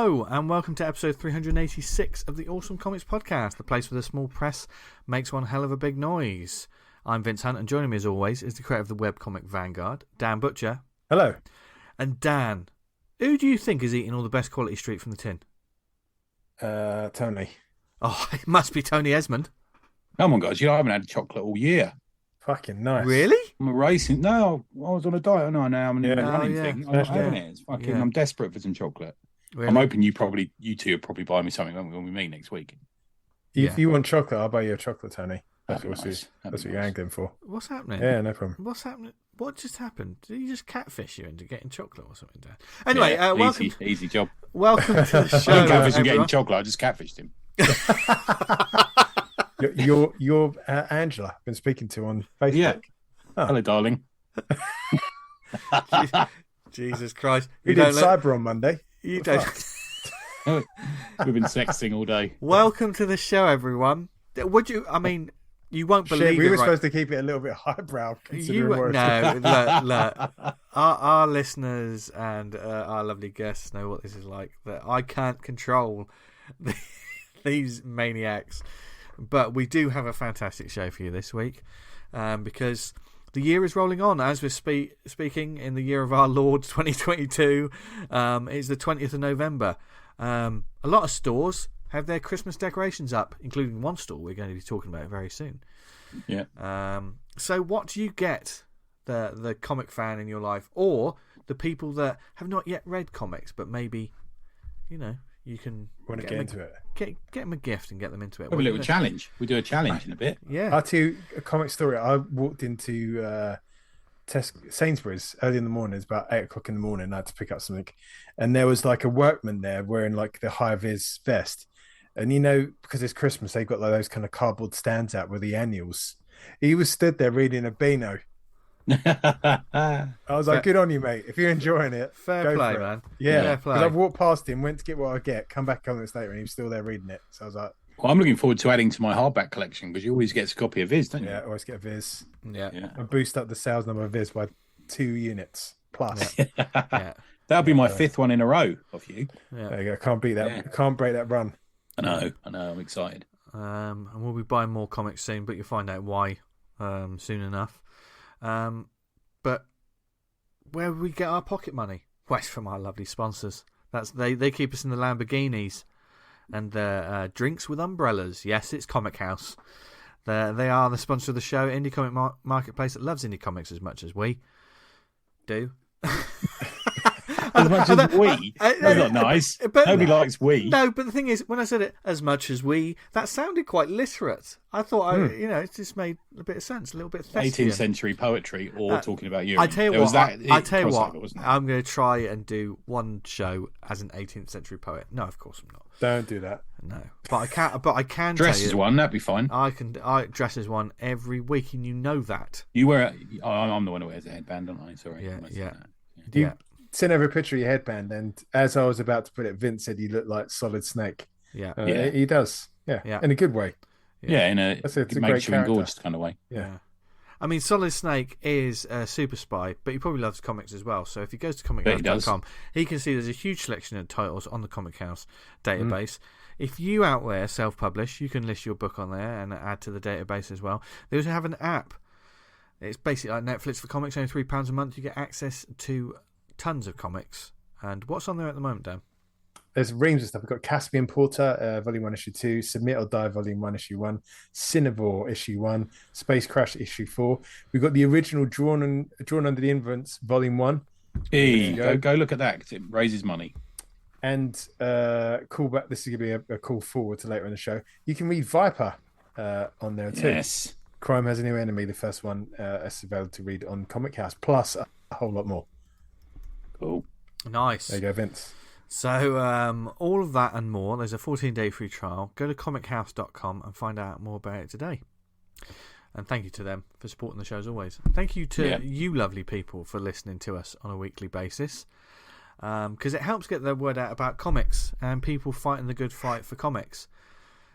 Hello, and welcome to episode 386 of the Awesome Comics Podcast, the place where the small press makes one hell of a big noise. I'm Vince Hunt, and joining me as always is the creator of the webcomic Vanguard, Dan Butcher. Hello. And Dan, who do you think is eating all the best quality street from the tin? Tony. Oh, it must be Tony Esmond. Oh my God, I haven't had chocolate all year. Fucking nice. Really? I'm a racing. No, I was on a diet. No, now I'm in a running thing. I'm not having it. It's fucking. I'm desperate for some chocolate. Really? I'm hoping you two will probably buy me something when we meet next week. If you want chocolate, I'll buy you a chocolate, Tony. That's what nice. you're angling for. What's happening? Yeah, no problem. What's happening? What just happened? Did he just catfish you into getting chocolate or something, Dan? Anyway, welcome. Easy job. Welcome to the show. I didn't catfish him getting chocolate. I just catfished him. You're Angela. Been speaking to on Facebook. Yeah. Oh. Hello, darling. Jesus Christ! We did cyber on Monday. You don't. We've been sexting all day. Welcome to the show, everyone. Would you? I mean, you won't believe we it. were supposed to keep it a little bit highbrow. Look. Our listeners and our lovely guests know what this is like. That I can't control these maniacs, but we do have a fantastic show for you this week, because the year is rolling on as we're speaking in the year of our Lord 2022. It's the 20th of November. A lot of stores have their Christmas decorations up, including one store we're going to be talking about very soon. Yeah. So what do you get, the comic fan in your life, or the people that have not yet read comics, but maybe, you can want to get into it. Get them a gift and get them into it. We have a little challenge. We do a challenge in a bit. Yeah. I'll tell you a comic story. I walked into Sainsbury's early in the morning. It's about 8 o'clock in the morning. I had to pick up something, and there was like a workman there wearing like the high vis vest, and because it's Christmas, they've got like those kind of cardboard stands out with the annuals. He was stood there reading a Beano. I was like, good on you, mate. If you're enjoying it, fair play, man. Yeah, fair play. Because I've walked past him, went to get what I get, come back a minute later, and he was still there reading it. So I was like, well, I'm looking forward to adding to my hardback collection, because you always get a copy of Viz, don't you? Yeah, I always get a Viz. Yeah. I boost up the sales number of Viz by 2 units plus. Yeah. That'll be my 5th one in a row of you. Yeah. There you go. Can't beat that. Yeah. Can't break that run. I know. I'm excited. And we'll be buying more comics soon, but you'll find out why soon enough. But where we get our pocket money? Well, it's from our lovely sponsors. They keep us in the Lamborghinis and the drinks with umbrellas. Yes, it's Comic House. They are the sponsor of the show, indie comic marketplace that loves indie comics as much as we do. As much as we. That's not nice. But, nobody likes we. No, but the thing is, when I said it, as much as we, that sounded quite literate. I thought, it just made a bit of sense, a little bit thespian. 18th century poetry, or talking about you. I tell you what, I'm going to try and do one show as an 18th century poet. No, of course I'm not. Don't do that. No, but I can. Dress as one, that'd be fine. I dress as one every week, and you know that. You wear. I'm the one who wears a headband, aren't I? Sorry. Yeah. Sent over a picture of your headband, and as I was about to put it, Vince said you look like Solid Snake. Yeah. He does. Yeah, in a good way. Yeah, in a makes you engorged kind of way. Yeah. I mean, Solid Snake is a super spy, but he probably loves comics as well. So if he goes to comichouse.com, he can see there's a huge selection of titles on the Comic House database. If you out there self-publish, you can list your book on there and add to the database as well. They also have an app. It's basically like Netflix for comics, only £3 a month. You get access to tons of comics. And what's on there at the moment, Dan? There's reams of stuff. We've got Caspian Porter, Volume 1, Issue 2, Submit or Die, Volume 1, Issue 1, Cinnivore, Issue 1, Space Crash, Issue 4. We've got the original Drawn Under the Influence, Volume 1. Hey, go look at that, because it raises money. And call back. This is going to be a call forward to later in the show. You can read Vyper on there too. Yes. Crime Has a New Enemy, the first one, is available to read on Comic House, plus a whole lot more. Cool. Nice. There you go, Vince. So all of that and more. There's a 14-day free trial. Go to comichouse.com and find out more about it today. And thank you to them for supporting the show as always. Thank you to you lovely people for listening to us on a weekly basis. Because it helps get the word out about comics and people fighting the good fight for comics.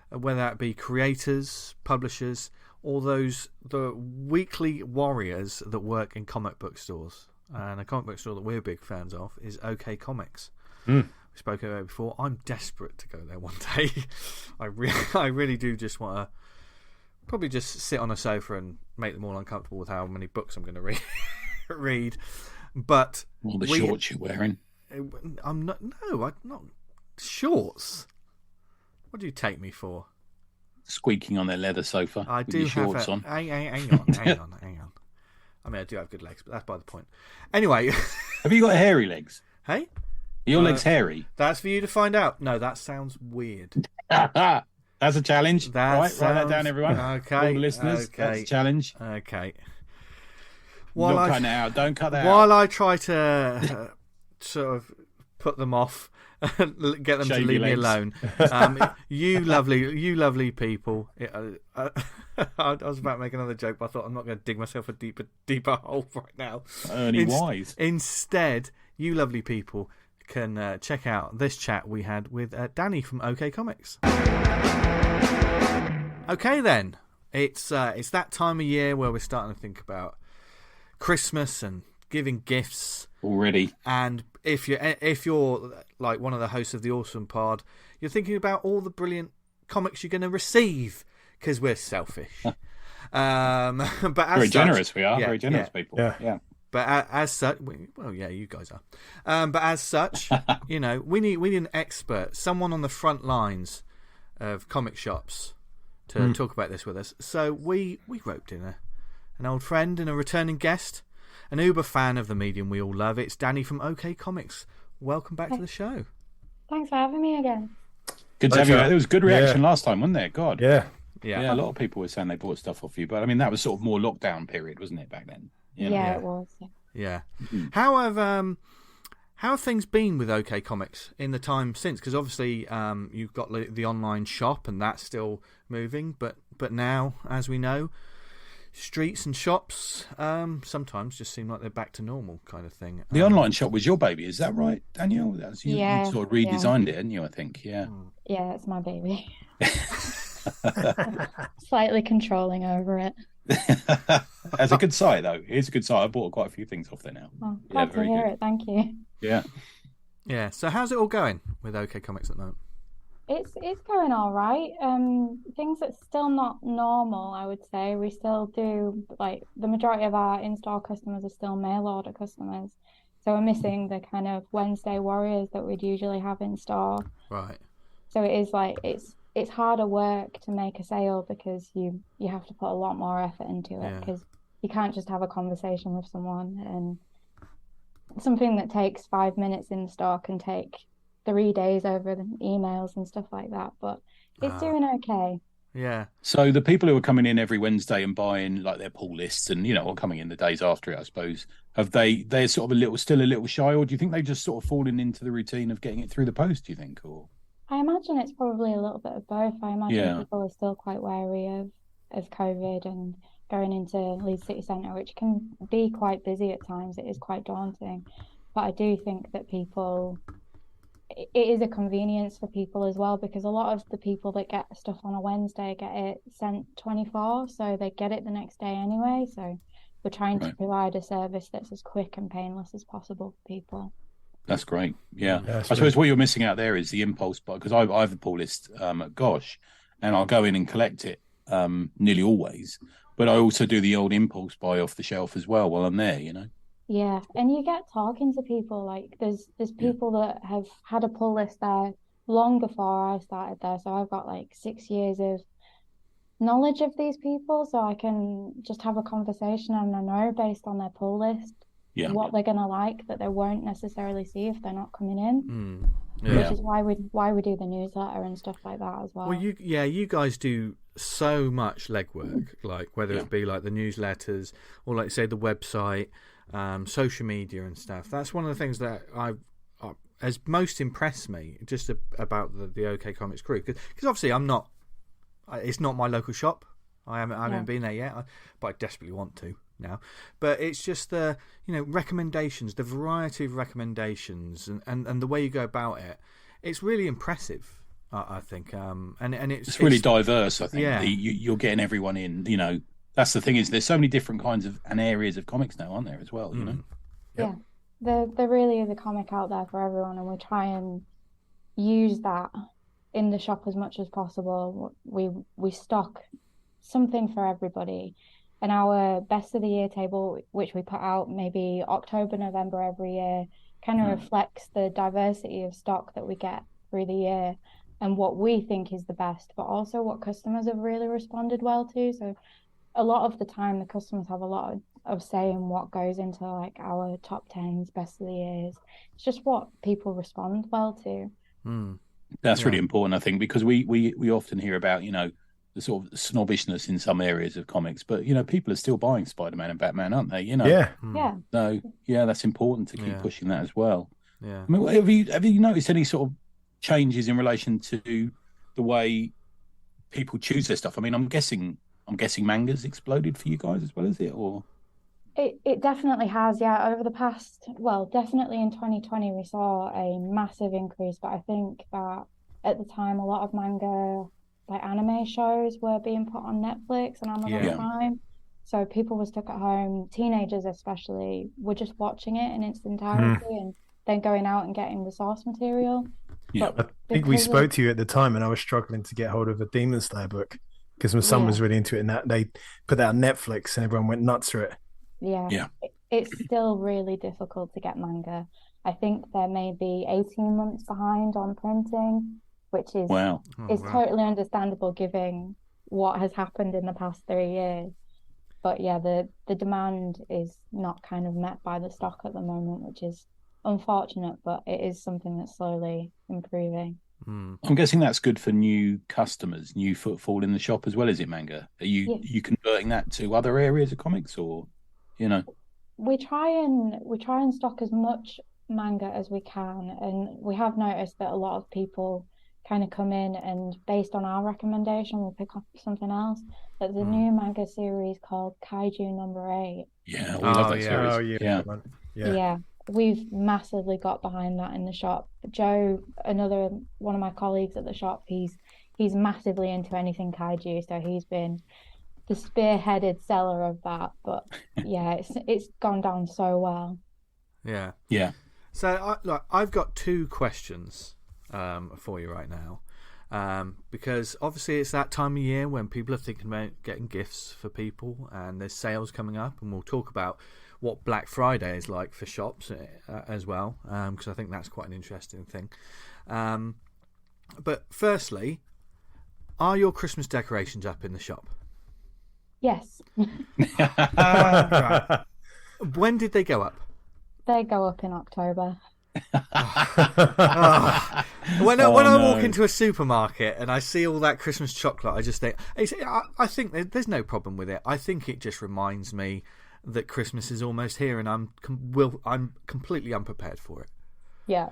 Whether that be creators, publishers, or the weekly warriors that work in comic book stores. And a comic book store that we're big fans of is OK Comics, we spoke about it before. I'm desperate to go there one day. I really do just want to probably just sit on a sofa and make them all uncomfortable with how many books I'm going to read. But all the shorts you're wearing. I'm not shorts. What do you take me for? Squeaking on their leather sofa. I with do your have shorts on. Hang on. I mean, I do have good legs, but that's by the point. Anyway, have you got hairy legs? Hey, are your legs hairy? That's for you to find out. No, that sounds weird. That's a challenge. Write that down, everyone. Okay, all the listeners. Okay. That's a challenge. Okay. Don't cut it out. Don't cut that out. While I try to sort of put them off, get them to leave me alone. You lovely people. I was about to make another joke, but I thought I'm not going to dig myself a deeper hole right now. Ernie Wise. Instead, you lovely people can check out this chat we had with Danny from OK Comics. Okay, then it's that time of year where we're starting to think about Christmas and giving gifts already. And if you're like one of the hosts of the Awesome Pod, you're thinking about all the brilliant comics you're going to receive because we're selfish. But as very generous, we are very generous people. Yeah. But as such, you guys are. But as such, we need an expert, someone on the front lines of comic shops to talk about this with us. So we roped in an old friend and a returning guest, an uber fan of the medium we all love. It's Danny from OK Comics. Welcome back to the show. Thanks for having me again. Good to have you. There was good reaction last time, wasn't there? God. Yeah. A lot of people were saying they bought stuff off you, but I mean that was sort of more lockdown period, wasn't it, back then? Yeah, it was. Yeah. How have things been with OK Comics in the time since? Because obviously you've got the online shop and that's still moving, but now, as we know, streets and shops sometimes just seem like they're back to normal kind of thing. The online shop was your baby, is that right, Danielle? You sort of redesigned it, hadn't you, I think? Yeah. Yeah, it's my baby. Slightly controlling over it. That's a good site, though. It's a good site. I bought quite a few things off there now. Oh, glad to hear it. Thank you. Yeah. Yeah. So how's it all going with OK Comics at the moment? It's going all right. Things that's still not normal, I would say. We still do, like, the majority of our in-store customers are still mail order customers. So we're missing the kind of Wednesday warriors that we'd usually have in store. Right. So it is like it's harder work to make a sale because you have to put a lot more effort into it because you can't just have a conversation with someone, and something that takes 5 minutes in the store can take 3 days over the emails and stuff like that, but it's doing okay. Yeah. So the people who are coming in every Wednesday and buying like their pull lists and or coming in the days after it, I suppose, they're sort of still a little shy, or do you think they've just sort of fallen into the routine of getting it through the post, do you think? Or I imagine it's probably a little bit of both. I imagine people are still quite wary of COVID and going into Leeds City Centre, which can be quite busy at times. It is quite daunting. But I do think that it is a convenience for people as well, because a lot of the people that get stuff on a Wednesday get it sent 24, so they get it the next day anyway. So we're trying to provide a service that's as quick and painless as possible for people. That's great. Yeah. I suppose what you're missing out there is the impulse buy, because I have a pull list at Gosh, and I'll go in and collect it nearly always. But I also do the old impulse buy off the shelf as well while I'm there, Yeah, and you get talking to people. Like there's people that have had a pull list there long before I started there. So I've got like 6 years of knowledge of these people, so I can just have a conversation and I know based on their pull list what they're gonna like that they won't necessarily see if they're not coming in. Which is why we do the newsletter and stuff like that as well. Well, you guys do so much legwork, like whether it be like the newsletters or like say the website, social media and stuff. That's one of the things that has most impressed me just about the OK Comics crew, because obviously it's not my local shop. I haven't been there yet, but I desperately want to now. But it's just the recommendations, the variety of recommendations, and the way you go about it. It's really impressive, I think. And it's really diverse. I think you're getting everyone in. That's the thing, is there's so many different kinds of and areas of comics now, aren't there, as well? Yeah, there really is a comic out there for everyone, and we try and use that in the shop as much as possible. We stock something for everybody. And our best of the year table, which we put out maybe October, November every year, kind of reflects the diversity of stock that we get through the year and what we think is the best, but also what customers have really responded well to. So a lot of the time, the customers have a lot of say in what goes into like our top 10s, best of the years. It's just what people respond well to. That's really important, I think, because we often hear about, the sort of snobbishness in some areas of comics, but people are still buying Spider-Man and Batman, aren't they? Yeah. So that's important to keep pushing that as well. Yeah. I mean, have you noticed any sort of changes in relation to the way people choose their stuff? I mean, I'm guessing manga's exploded for you guys as well, is it? Or it definitely has, yeah. Over the past, definitely in 2020, we saw a massive increase. But I think that at the time, a lot of manga, like anime shows, were being put on Netflix and Amazon Prime. So people were stuck at home. Teenagers, especially, were just watching it in its entirety and then going out and getting the source material. Yeah, I think we spoke to you at the time, and I was struggling to get hold of a Demon Slayer book because my son was really into it, and that they put that on Netflix, and everyone went nuts for it. Yeah. It's still really difficult to get manga. I think they're maybe 18 months behind on printing, which is totally understandable given what has happened in the past 3 years. But yeah, the demand is not kind of met by the stock at the moment, which is unfortunate, but it is something that's slowly improving. I'm guessing that's good for new customers, new footfall in the shop as well, is it, manga? Are you converting that to other areas of comics, or we try and stock as much manga as we can, and we have noticed that a lot of people kind of come in and based on our recommendation we'll pick up something else. There's a new manga series called Kaiju number 8. Yeah, we love that series. Yeah, we've massively got behind that in the shop. Joe, another one of my colleagues at the shop, he's massively into anything kaiju, so he's been the spearheaded seller of that. But yeah, it's gone down so well. Yeah. So I've got 2 questions for you right now, because obviously it's that time of year when people are thinking about getting gifts for people, and there's sales coming up, and we'll talk about what Black Friday is like for shops as well, because I think that's quite an interesting thing. But firstly, are your Christmas decorations up in the shop? Yes. Right. When did they go up? They go up in October. When I walk into a supermarket and I see all that Christmas chocolate, I just think, I think there's no problem with it. I think it just reminds me that Christmas is almost here, and I'm completely unprepared for it. Yeah.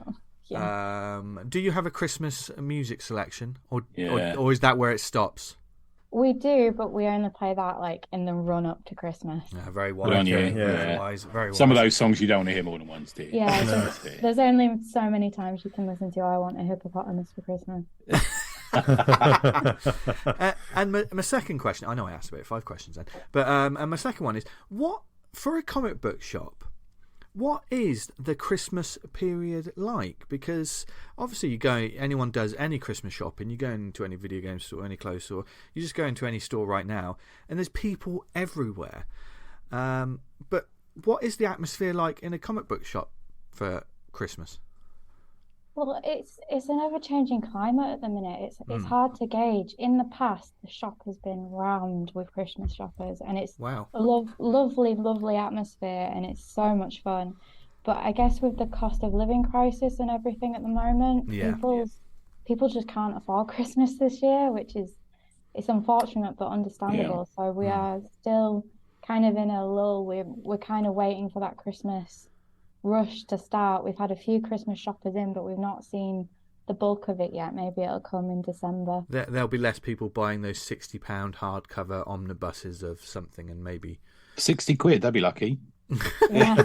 Do you have a Christmas music selection, or is that where it stops? We do, but we only play that like in the run up to Christmas. Yeah, very wise. Very wise. Some of those songs you don't want to hear more than once, do you? Yeah, there's only so many times you can listen to "I Want a Hippopotamus for Christmas." And my second question, I know I asked about 5 questions then, but and my second one is, what for a comic book shop, what is the Christmas period like? Because obviously anyone does any Christmas shopping, you go into any video game store, any clothes store, you just go into any store right now, and there's people everywhere. But what is the atmosphere like in a comic book shop for Christmas? Well, it's an ever-changing climate at the minute. It's hard to gauge. In the past, the shop has been rammed with Christmas shoppers, and it's a lovely atmosphere, and it's so much fun. But I guess with the cost of living crisis and everything at the moment, people just can't afford Christmas this year, which it's unfortunate but understandable. So we are still kind of in a lull. We're kind of waiting for that Christmas rush to start. We've had a few Christmas shoppers in, but we've not seen the bulk of it yet. Maybe it'll come in December. There'll be less people buying those £60 hardcover omnibuses of something, and maybe £60. They'd be lucky. Yeah.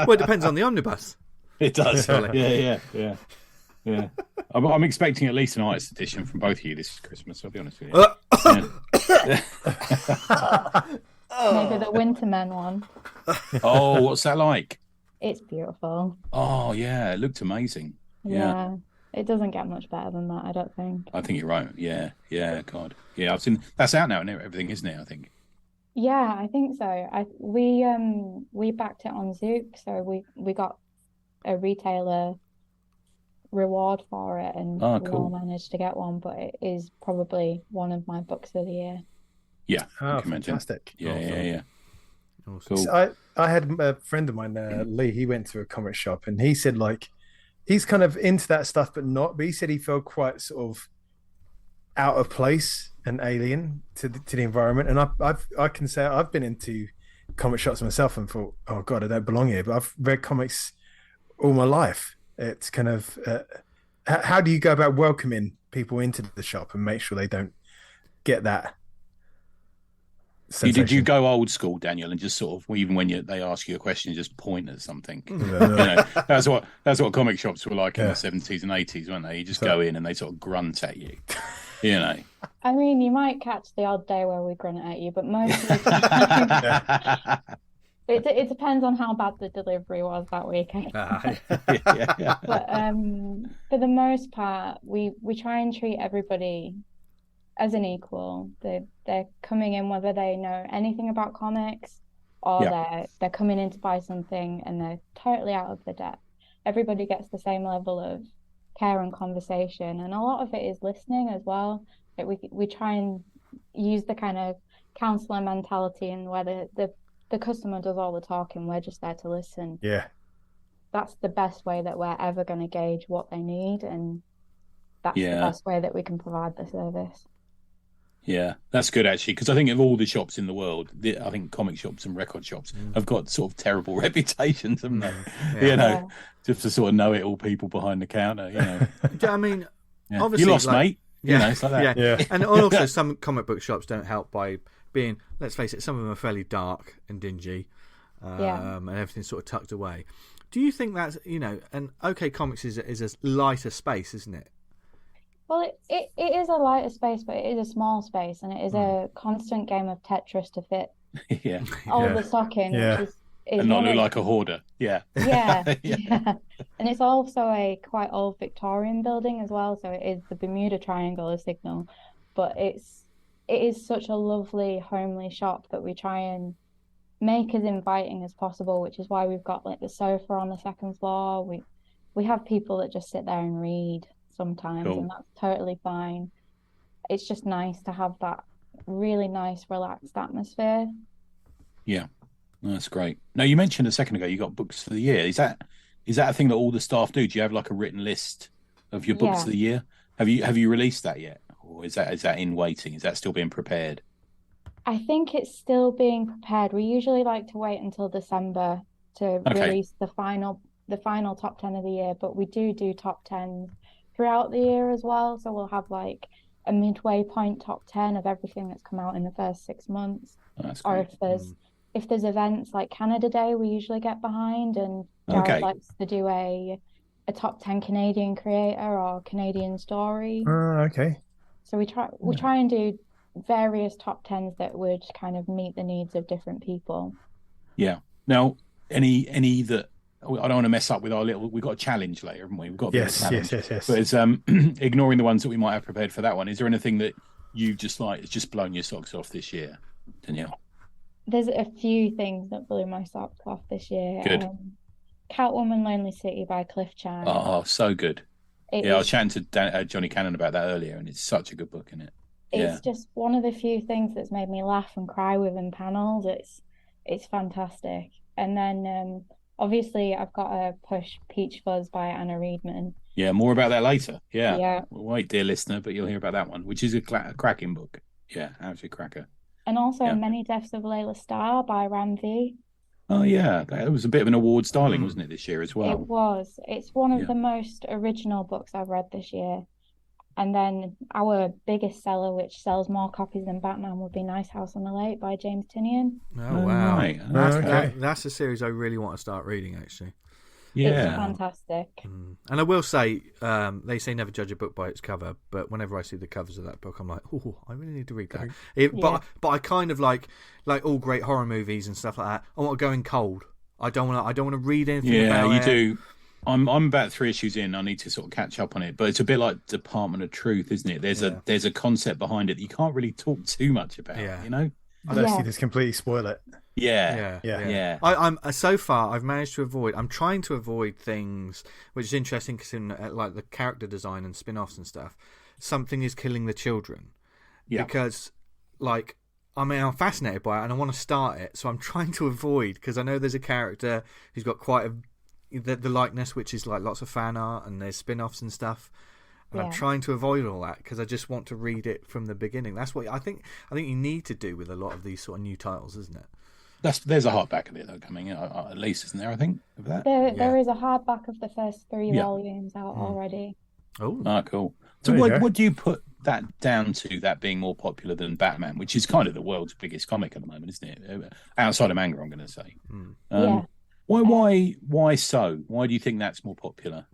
Well, it depends on the omnibus. It does. Yeah. I'm expecting at least an artist edition from both of you this Christmas, I'll be honest with you. Maybe the Wintermen one. Oh, what's that like? It's beautiful. Oh, yeah, it looked amazing. Yeah. It doesn't get much better than that, I don't think. I think you're right. Yeah, God. Yeah, I've seen that's out now and everything, isn't it? I think. Yeah, I think so. We backed it on Zook, so we got a retailer reward for it, and we all managed to get one. But it is probably one of my books of the year. Yeah, fantastic. Yeah. Awesome. Cool. So I had a friend of mine, Lee. He went to a comic shop, and he said like he's kind of into that stuff, but not. But he said he felt quite sort of out of place and alien to the environment. And I can say I've been into comic shops myself and thought, oh God, I don't belong here. But I've read comics all my life. It's kind of how do you go about welcoming people into the shop and make sure they don't get that sensation? Did you go old school, Daniel, and just sort of even when they ask you a question, just point at something? You know, that's what comic shops were like in the 70s and 80s, weren't they? You just go in and they sort of grunt at you. You know. I mean, you might catch the odd day where we grunt at you, but most of the time, it depends on how bad the delivery was that week. But for the most part, we try and treat everybody as an equal. They're coming in whether they know anything about comics or they're coming in to buy something and they're totally out of the depth. Everybody gets the same level of care and conversation, and a lot of it is listening as well. That we try and use the kind of counselor mentality, and where the customer does all the talking, we're just there to listen. Yeah, that's the best way that we're ever going to gauge what they need, and that's the best way that we can provide the service. Yeah, that's good actually, because I think of all the shops in the world, I think comic shops and record shops have got sort of terrible reputations, haven't they? You know, just to sort of know-it-all people behind the counter. You know, I mean, obviously, you lost, mate. You know, it's like that. Yeah. And also some comic book shops don't help by being, let's face it, some of them are fairly dark and dingy, and everything's sort of tucked away. Do you think that's, you know, and OK Comics is a lighter space, isn't it? Well, it is a lighter space, but it is a small space, and it is a constant game of Tetris to fit all the stock in, which is and not look like a hoarder. Yeah. And it's also a quite old Victorian building as well, so it is the Bermuda Triangle of Signal, but it is such a lovely, homely shop that we try and make as inviting as possible, which is why we've got like the sofa on the second floor. We have people that just sit there and read sometimes, and that's totally fine. It's just nice to have that really nice, relaxed atmosphere. Yeah. That's great. Now, you mentioned a second ago you got books for the year. Is that a thing that all the staff do? Do you have like a written list of your books of the year? Have you released that yet, or is that in waiting? Is that still being prepared? I think it's still being prepared. We usually like to wait until December to release the final top 10 of the year, but we do top 10s throughout the year as well. So we'll have like a midway point top 10 of everything that's come out in the first 6 months. Or if there's events like Canada Day, we usually get behind, and Jared likes to do a top 10 Canadian creator or Canadian story. So we try and do various top 10s that would kind of meet the needs of different people. Yeah. Now, any that I don't want to mess up with we've got a challenge later, haven't we? We've got a challenge. Yes. But it's ignoring the ones that we might have prepared for that one. Is there anything that you just like, it's just blown your socks off this year, Danielle? There's a few things that blew my socks off this year. Good. Catwoman Lonely City by Cliff Chan. Oh, so good. I was chatting to Johnny Cannon about that earlier, and it's such a good book, isn't it? It's just one of the few things that's made me laugh and cry within panels. It's fantastic. And then obviously I've got to push Peach Fuzz by Anna Readman. Yeah, more about that later. Yeah. Well, wait, dear listener, but you'll hear about that one, which is a cracking book. Yeah, absolute cracker. And also Many Deaths of Layla Starr by Ram V. Oh, yeah. That was a bit of an awards darling, wasn't it, this year as well? It was. It's one of the most original books I've read this year. And then our biggest seller, which sells more copies than Batman, would be Nice House on the Lake by James Tynion. Oh, wow. That's a series I really want to start reading, actually. Yeah. It's fantastic. And I will say, they say never judge a book by its cover, but whenever I see the covers of that book, I'm like, oh, I really need to read that. But I kind of like all great horror movies and stuff like that, I want to go in cold. I don't want to read anything about it. Yeah, you do. I'm about 3 issues in. I need to sort of catch up on it, but it's a bit like Department of Truth, isn't it? There's a concept behind it that you can't really talk too much about. You know, unless you just completely spoil it. Yeah. I'm so far I've managed to avoid. I'm trying to avoid things, which is interesting because in like the character design and spin-offs and stuff, something is killing the children. Yeah. Because like I'm fascinated by it and I want to start it, so I'm trying to avoid because I know there's a character who's got quite the likeness, which is like lots of fan art and there's spin-offs and stuff. And I'm trying to avoid all that because I just want to read it from the beginning. That's what I think you need to do with a lot of these sort of new titles, isn't it? There's a hardback of it though coming in, at least, isn't there? I think of that. There is a hardback of the first 3 volumes out already. Oh, cool. So what do you put that down to? That being more popular than Batman, which is kind of the world's biggest comic at the moment, isn't it? Outside of manga, I'm going to say. Why so? Why do you think that's more popular?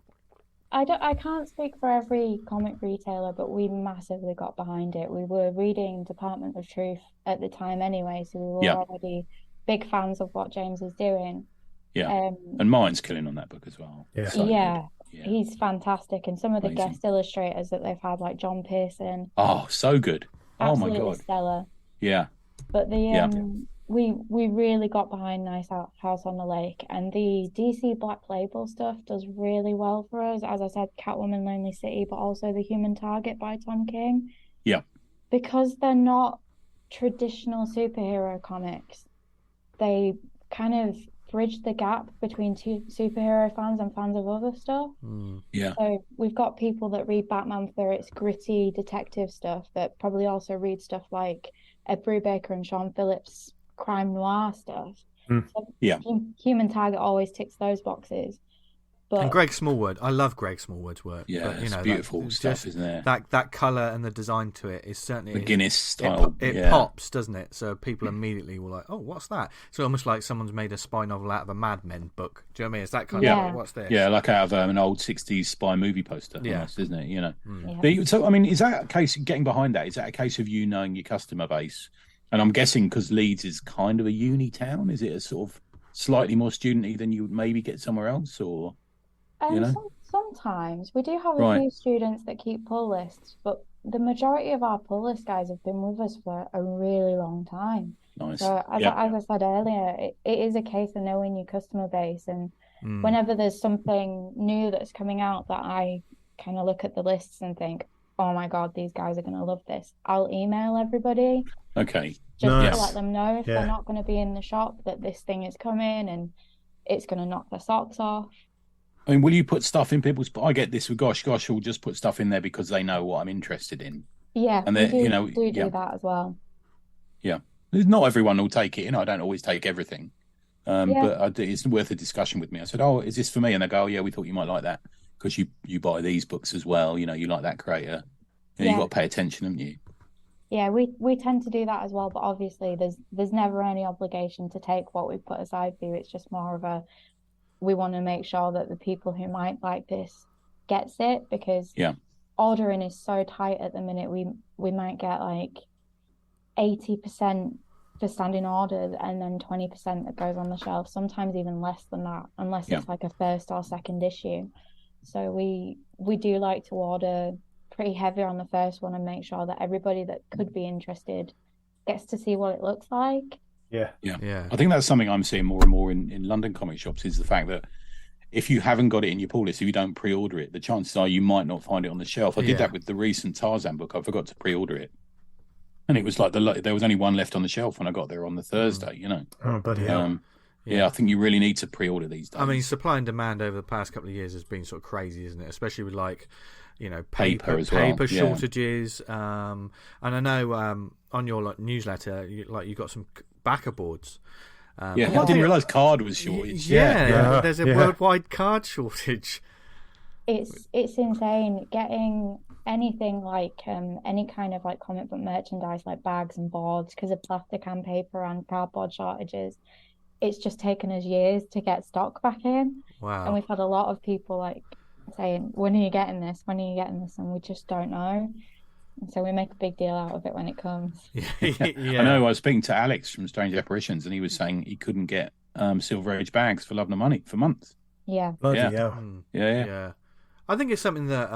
I can't speak for every comic retailer, but we massively got behind it. We were reading Department of Truth at the time anyway, so we were already big fans of what James is doing. Yeah, and Martin's killing on that book as well. Yeah, he's fantastic, and some of the guest illustrators that they've had, like John Pearson. Oh, so good! Oh my god, stellar. Yeah, but we really got behind Nice House on the Lake, and the DC Black Label stuff does really well for us. As I said, Catwoman, Lonely City, but also The Human Target by Tom King. Yeah, because they're not traditional superhero comics. They kind of bridge the gap between superhero fans and fans of other stuff. Yeah. So we've got people that read Batman for its gritty detective stuff that probably also read stuff like Ed Brubaker and Sean Phillips' crime noir stuff. So Human Target always ticks those boxes. And Greg Smallwood, I love Greg Smallwood's work. Yeah, but, it's beautiful stuff, isn't it? That colour and the design to it is certainly the Guinness style. It pops, doesn't it? So people immediately were like, "Oh, what's that?" So almost like someone's made a spy novel out of a Mad Men book. Do you know what I mean? It's that kind of like, what's this? Yeah, like out of an old '60s spy movie poster, almost, isn't it? You know. So I mean, is that a case? Getting behind that, is that a case of you knowing your customer base? And I'm guessing because Leeds is kind of a uni town, is it a sort of slightly more studenty than you would maybe get somewhere else, or? Sometimes we do have a few students that keep pull lists, but the majority of our pull list guys have been with us for a really long time. Nice. So as I said earlier, it is a case of knowing your customer base, and whenever there's something new that's coming out that I kind of look at the lists and think, oh my god, these guys are going to love this, I'll email everybody. Okay. Just to let them know if they're not going to be in the shop that this thing is coming and it's going to knock their socks off. I mean, will you put stuff in people's? I get this with Gosh will just put stuff in there because they know what I'm interested in. Yeah, and we do that as well. Yeah, not everyone will take it. I don't always take everything, but it's worth a discussion with me. I said, "Oh, is this for me?" And they go, "Oh, yeah, we thought you might like that because you buy these books as well. You like that creator. You've got to pay attention, haven't you?" Yeah, we tend to do that as well, but obviously there's never any obligation to take what we put aside for you. It's just more of we want to make sure that the people who might like this gets it, because ordering is so tight at the minute. We might get like 80% for standing orders and then 20% that goes on the shelf, sometimes even less than that, unless it's like a first or second issue. So we do like to order pretty heavy on the first one and make sure that everybody that could be interested gets to see what it looks like. Yeah. I think that's something I'm seeing more and more in London comic shops, is the fact that if you haven't got it in your pull list, if you don't pre-order it, the chances are you might not find it on the shelf. I did that with the recent Tarzan book. I forgot to pre-order it, and it was like there was only one left on the shelf when I got there on the Thursday. Oh, bloody hell. Yeah, I think you really need to pre-order these days. I mean, supply and demand over the past couple of years has been sort of crazy, isn't it? Especially with paper as well. Paper shortages. And I know on your newsletter, you got some backer boards. I didn't realise card was shortage. There's a worldwide card shortage. It's insane getting anything like any kind of like comic book merchandise like bags and boards, because of plastic and paper and cardboard shortages. It's just taken us years to get stock back in. Wow. And we've had a lot of people like saying, when are you getting this? When are you getting this? And we just don't know. And so we make a big deal out of it when it comes. I know. I was speaking to Alex from Strange Apparitions, and he was saying he couldn't get Silver Age bags for love nor money for months. Yeah. Bloody Yeah. hell. Yeah. I think it's something that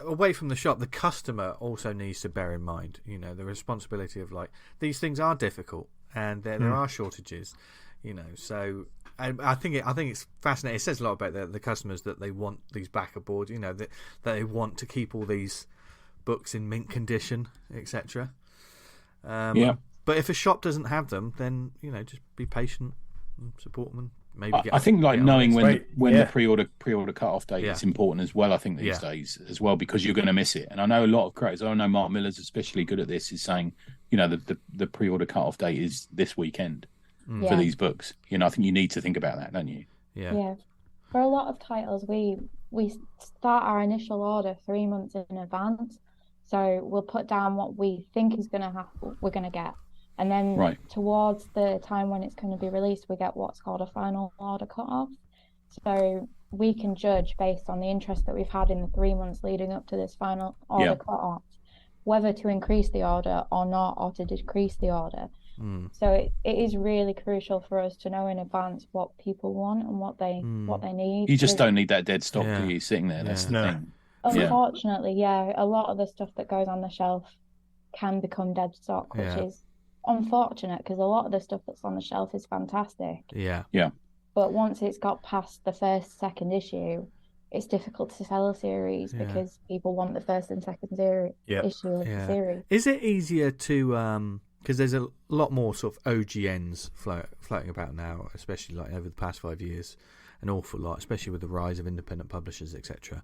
away from the shop, the customer also needs to bear in mind. The responsibility of these things are difficult and there are shortages. So I think it's fascinating. It says a lot about the customers that they want these backer boards. That they want to keep all these books in mint condition, etc. But if a shop doesn't have them, then just be patient and support them. And maybe I think knowing when the pre-order cut-off date is important as well. I think these days as well, because you're going to miss it. And I know a lot of creators. I know Mark Miller's especially good at this. Is saying the pre-order cut-off date is this weekend for these books. I think you need to think about that, don't you? Yeah. For a lot of titles, we start our initial order 3 months in advance. So we'll put down what we think is going to happen. We're going to get. And then towards the time when it's going to be released, we get what's called a final order cut-off. So we can judge based on the interest that we've had in the 3 months leading up to this final order cut-off, whether to increase the order or not, or to decrease the order. So it is really crucial for us to know in advance what people want and what they need. You just don't need that dead stock, do you, sitting there? That's the thing. Unfortunately, a lot of the stuff that goes on the shelf can become dead stock, which is unfortunate because a lot of the stuff that's on the shelf is fantastic. Yeah. But once it's got past the first, second issue, it's difficult to sell a series because people want the first and second issue of the series. Is it easier to because there's a lot more sort of OGNs floating about now, especially over the past 5 years, an awful lot, especially with the rise of independent publishers, etc.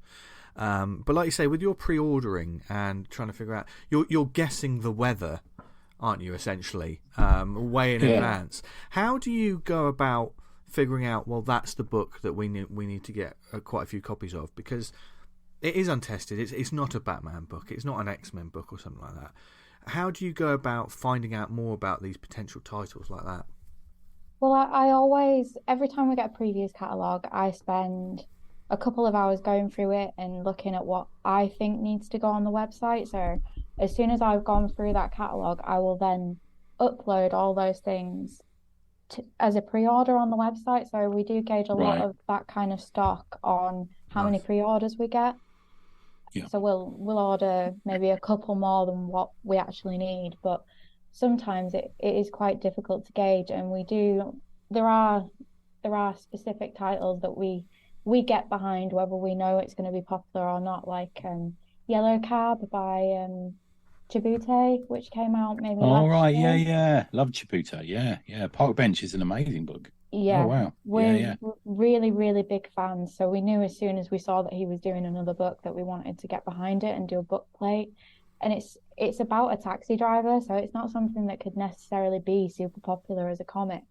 But like you say, with your pre-ordering and trying to figure out, you're guessing the weather, aren't you? Essentially, way in advance. How do you go about figuring out? Well, that's the book that we need to get quite a few copies of, because it is untested. It's not a Batman book. It's not an X-Men book or something like that. How do you go about finding out more about these potential titles like that? Well, I always, every time we get a previews catalogue, I spend a couple of hours going through it and looking at what I think needs to go on the website. So as soon as I've gone through that catalogue, I will then upload all those things as a pre-order on the website. So we do gauge a lot of that kind of stock on how many pre-orders we get. Yeah. So we'll order maybe a couple more than what we actually need, but sometimes it is quite difficult to gauge, and there are specific titles that we get behind whether we know it's going to be popular or not, like Yellow Cab by Chibute, which came out maybe last year. Love Chibute. Yeah. Park Bench is an amazing book. Yeah. Oh, wow. We're really, really big fans. So we knew as soon as we saw that he was doing another book that we wanted to get behind it and do a book plate. And it's about a taxi driver, so it's not something that could necessarily be super popular as a comic.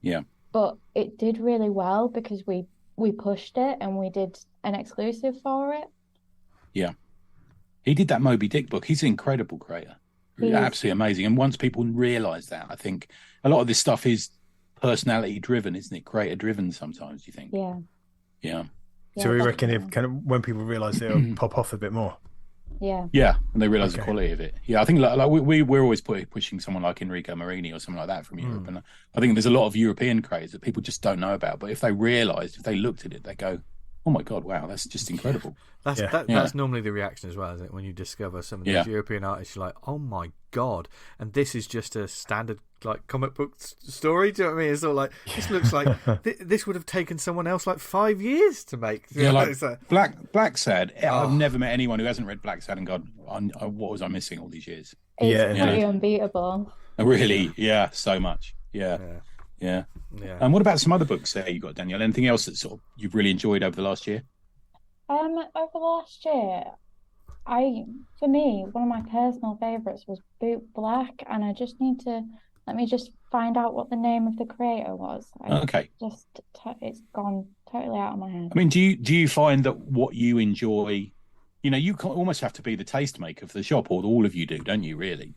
Yeah. But it did really well because we pushed it and we did an exclusive for it. Yeah. He did that Moby Dick book. He's an incredible creator. Absolutely amazing. And once people realise that, I think a lot of this stuff is personality driven, isn't it? Creator driven sometimes, do you think? Yeah. So we reckon if when people realise it'll pop off a bit more. Yeah, and they realise the quality of it. Yeah, I think like we're always pushing someone like Enrico Marini or something like that from Europe, and I think there's a lot of European creators that people just don't know about. But if they looked at it, they go, "Oh my god, wow, that's just incredible." That's normally the reaction as well, isn't it? When you discover some of these European artists, you're like, "Oh my god!" And this is just a standard like comic book story. Do you know what I mean? It's all like this looks like this would have taken someone else like 5 years to make. Like Black Sad. I've never met anyone who hasn't read Black Sad and gone, "What was I missing all these years?" It's pretty unbeatable. Really, so much. Yeah. And what about some other books there you got, Danielle? Anything else that sort of you've really enjoyed over the last year? Over the last year, for me, one of my personal favourites was Boot Black, and I just need to let me just find out what the name of the creator was. It's gone totally out of my head. I mean, do you find that what you enjoy, you almost have to be the tastemaker for the shop, or all of you do, don't you? Really.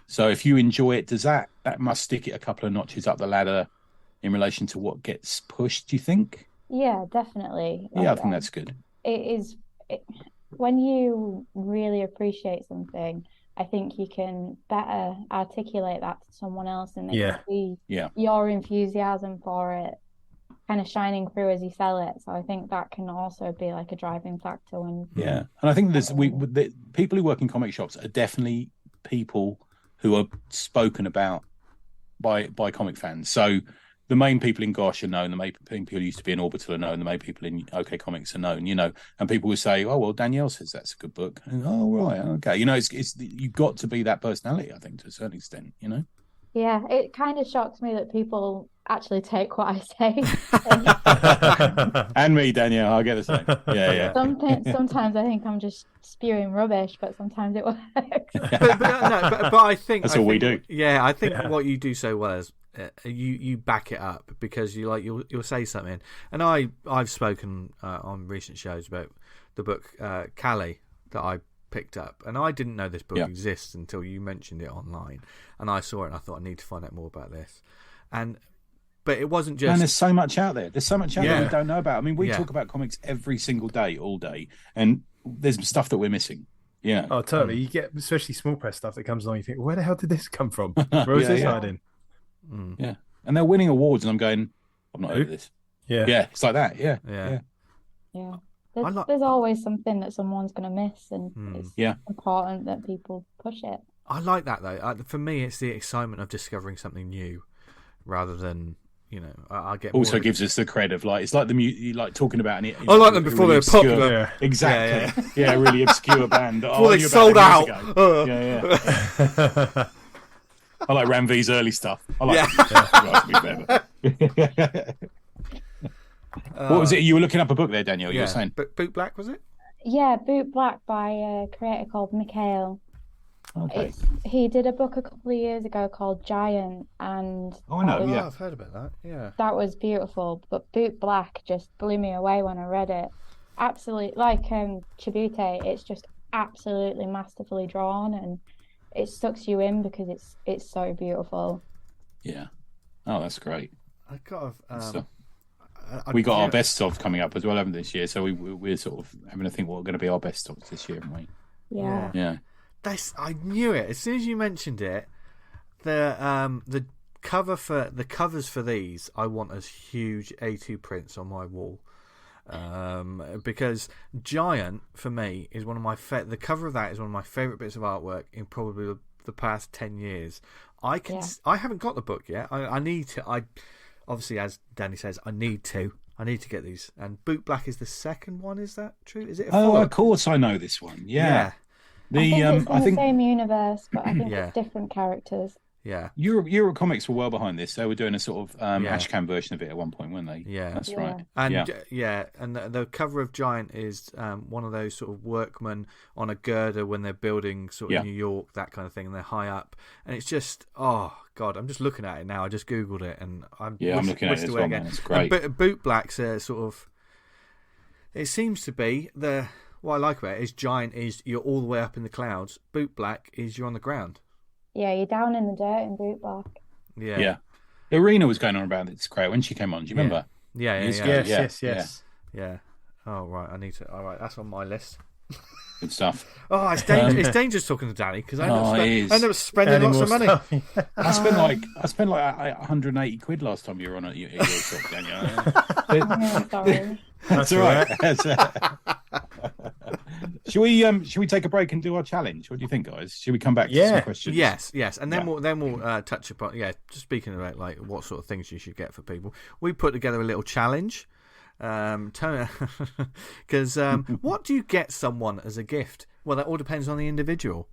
So if you enjoy it, does that must stick it a couple of notches up the ladder in relation to what gets pushed, do you think? Yeah, definitely. Yeah, I think that's good. When you really appreciate something, I think you can better articulate that to someone else, and they can see your enthusiasm for it kind of shining through as you sell it. So I think that can also be like a driving factor when. Yeah, and I think the people who work in comic shops are definitely people who are spoken about by comic fans. So the main people in Gosh are known, the main people who used to be in Orbital are known, the main people in OK Comics are known, and people will say, oh, well, Danielle says that's a good book. And, oh, right, okay. It's you've got to be that personality, I think, to a certain extent, Yeah, it kind of shocks me that people actually take what I say. And me, Danielle, I get the same. Yeah. Sometimes I think I'm just spewing rubbish, but sometimes it works. but I think that's all we do. Yeah, I think what you do so well is you back it up, because you'll say something. And I've spoken on recent shows about the book Callie that I picked up, and I didn't know this book exists until you mentioned it online, and I saw it and I thought I need to find out more about this. But it wasn't just. And there's so much out there. There's so much out there we don't know about. I mean, we talk about comics every single day, all day, and there's stuff that we're missing. Yeah. Oh, totally. You get especially small press stuff that comes along. You think, where the hell did this come from? Where was this hiding? Yeah, and they're winning awards, and I'm going, I'm not over this. Yeah, it's like that. Yeah. There's always something that someone's going to miss, and it's important that people push it. I like that though. For me, it's the excitement of discovering something new, rather than I get. Also gives us the cred of it's like you like talking about it. I like them before really they're popular. Yeah. Exactly. Yeah, really obscure band. Before they sold out. Yeah. I like Ram V's early stuff. I like what was it? You were looking up a book there, Danielle. You were saying Boot Black, was it? Yeah, Boot Black by a creator called Mikhail. Okay. He did a book a couple of years ago called Giant, and I know. I've heard about that. Yeah, that was beautiful. But Boot Black just blew me away when I read it. Absolutely, like Chibute, it's just absolutely masterfully drawn, and it sucks you in because it's so beautiful. Yeah. Oh, that's great. I got we got our best of coming up as well, haven't we, this year? So we're sort of having to think what are going to be our best of this year, haven't we? Yeah. I knew it as soon as you mentioned it. The covers for these I want as huge A2 prints on my wall. Because Giant for me is one of my the cover of that is one of my favorite bits of artwork in probably the past 10 years. I haven't got the book yet. I need to. Obviously, as Danny says, I need to get these. And Boot Black is the second one. Is that true? Is it? Of course I know this one. Yeah. I think it's in the same universe, but I think it's different characters. Yeah, Euro Comics were well behind this. They were doing a sort of Ashcan version of it at one point, weren't they? Yeah, that's right. And and the cover of Giant is one of those sort of workmen on a girder when they're building sort of New York, that kind of thing, and they're high up. And it's just, oh God, I'm just looking at it now. I just googled it, and I'm looking at it as well, man. It's great. But Boot Black's sort of, it seems to be what I like about it is Giant is you're all the way up in the clouds. Boot Black is you're on the ground. Yeah, you're down in the dirt in Boot Black. Yeah. Irina was going on about this crowd when she came on. Do you remember? Yes. Yeah. Oh, right. I need to. All right. That's on my list. Good stuff. Oh, it's dangerous. It's dangerous talking to Danny because I end up spending lots of money. I spent like 180 quid last time you were on at your shop, Danielle. Sorry. That's all right. Should we take a break and do our challenge? What do you think, guys? Should we come back to some questions? Yes, and then we'll touch upon just speaking about like what sort of things you should get for people. We put together a little challenge, because what do you get someone as a gift? Well, that all depends on the individual.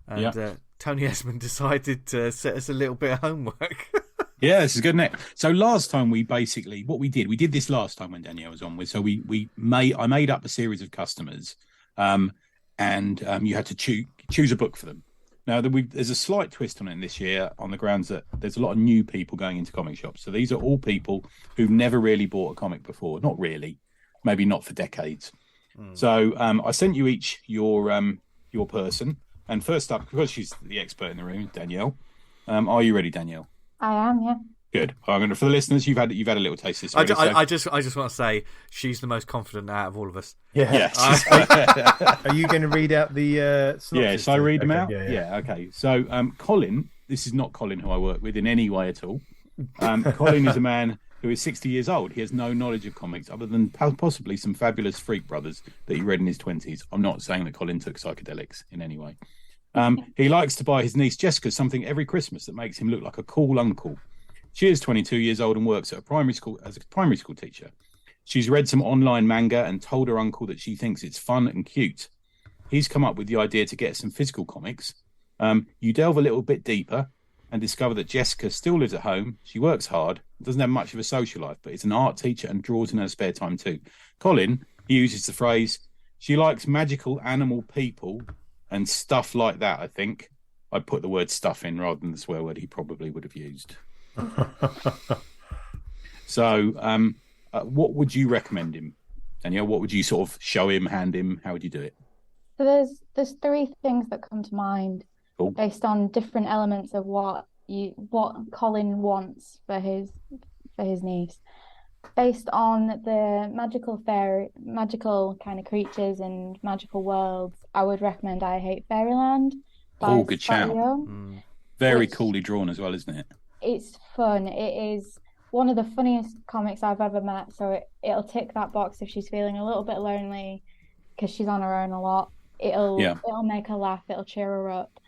And Tony Esmond decided to set us a little bit of homework. Yeah, this is good, isn't it? So last time we did this last time when Danielle was on. So I made up a series of customers, and you had to choose a book for them. Now there's a slight twist on it this year on the grounds that there's a lot of new people going into comic shops. So these are all people who've never really bought a comic before. Not really, maybe not for decades. So I sent you each your person, and first up, because she's the expert in the room, Danielle. Are you ready, Danielle? I am, yeah. Good. For the listeners, you've had a little taste of this already. I just want to say she's the most confident out of all of us. Yeah. Yes. Are you going to read out the synopsis? Yeah, shall I read them out? Yeah. Okay. So Colin, this is not Colin who I work with in any way at all. Colin is a man who is 60 years old. He has no knowledge of comics other than possibly some fabulous Freak Brothers that he read in his 20s. I'm not saying that Colin took psychedelics in any way. He likes to buy his niece Jessica something every Christmas that makes him look like a cool uncle. She is 22 years old and works at a primary school as a primary school teacher. She's read some online manga and told her uncle that she thinks it's fun and cute. He's come up with the idea to get some physical comics. You delve a little bit deeper and discover that Jessica still lives at home. She works hard, doesn't have much of a social life, but is an art teacher and draws in her spare time too. Colin, he uses the phrase, she likes magical animal people and stuff like that, I think. I put the word stuff in rather than the swear word he probably would have used. So, what would you recommend him? Danielle, what would you sort of show him, hand him? How would you do it? So there's three things that come to mind based on different elements of what Colin wants for his niece. Based on the magical kind of creatures and magical worlds, I would recommend I Hate Fairyland. Oh, good shout. Very coolly drawn as well, isn't it? It's fun. It is one of the funniest comics I've ever met. So it'll tick that box if she's feeling a little bit lonely because she's on her own a lot. It'll make her laugh. It'll cheer her up.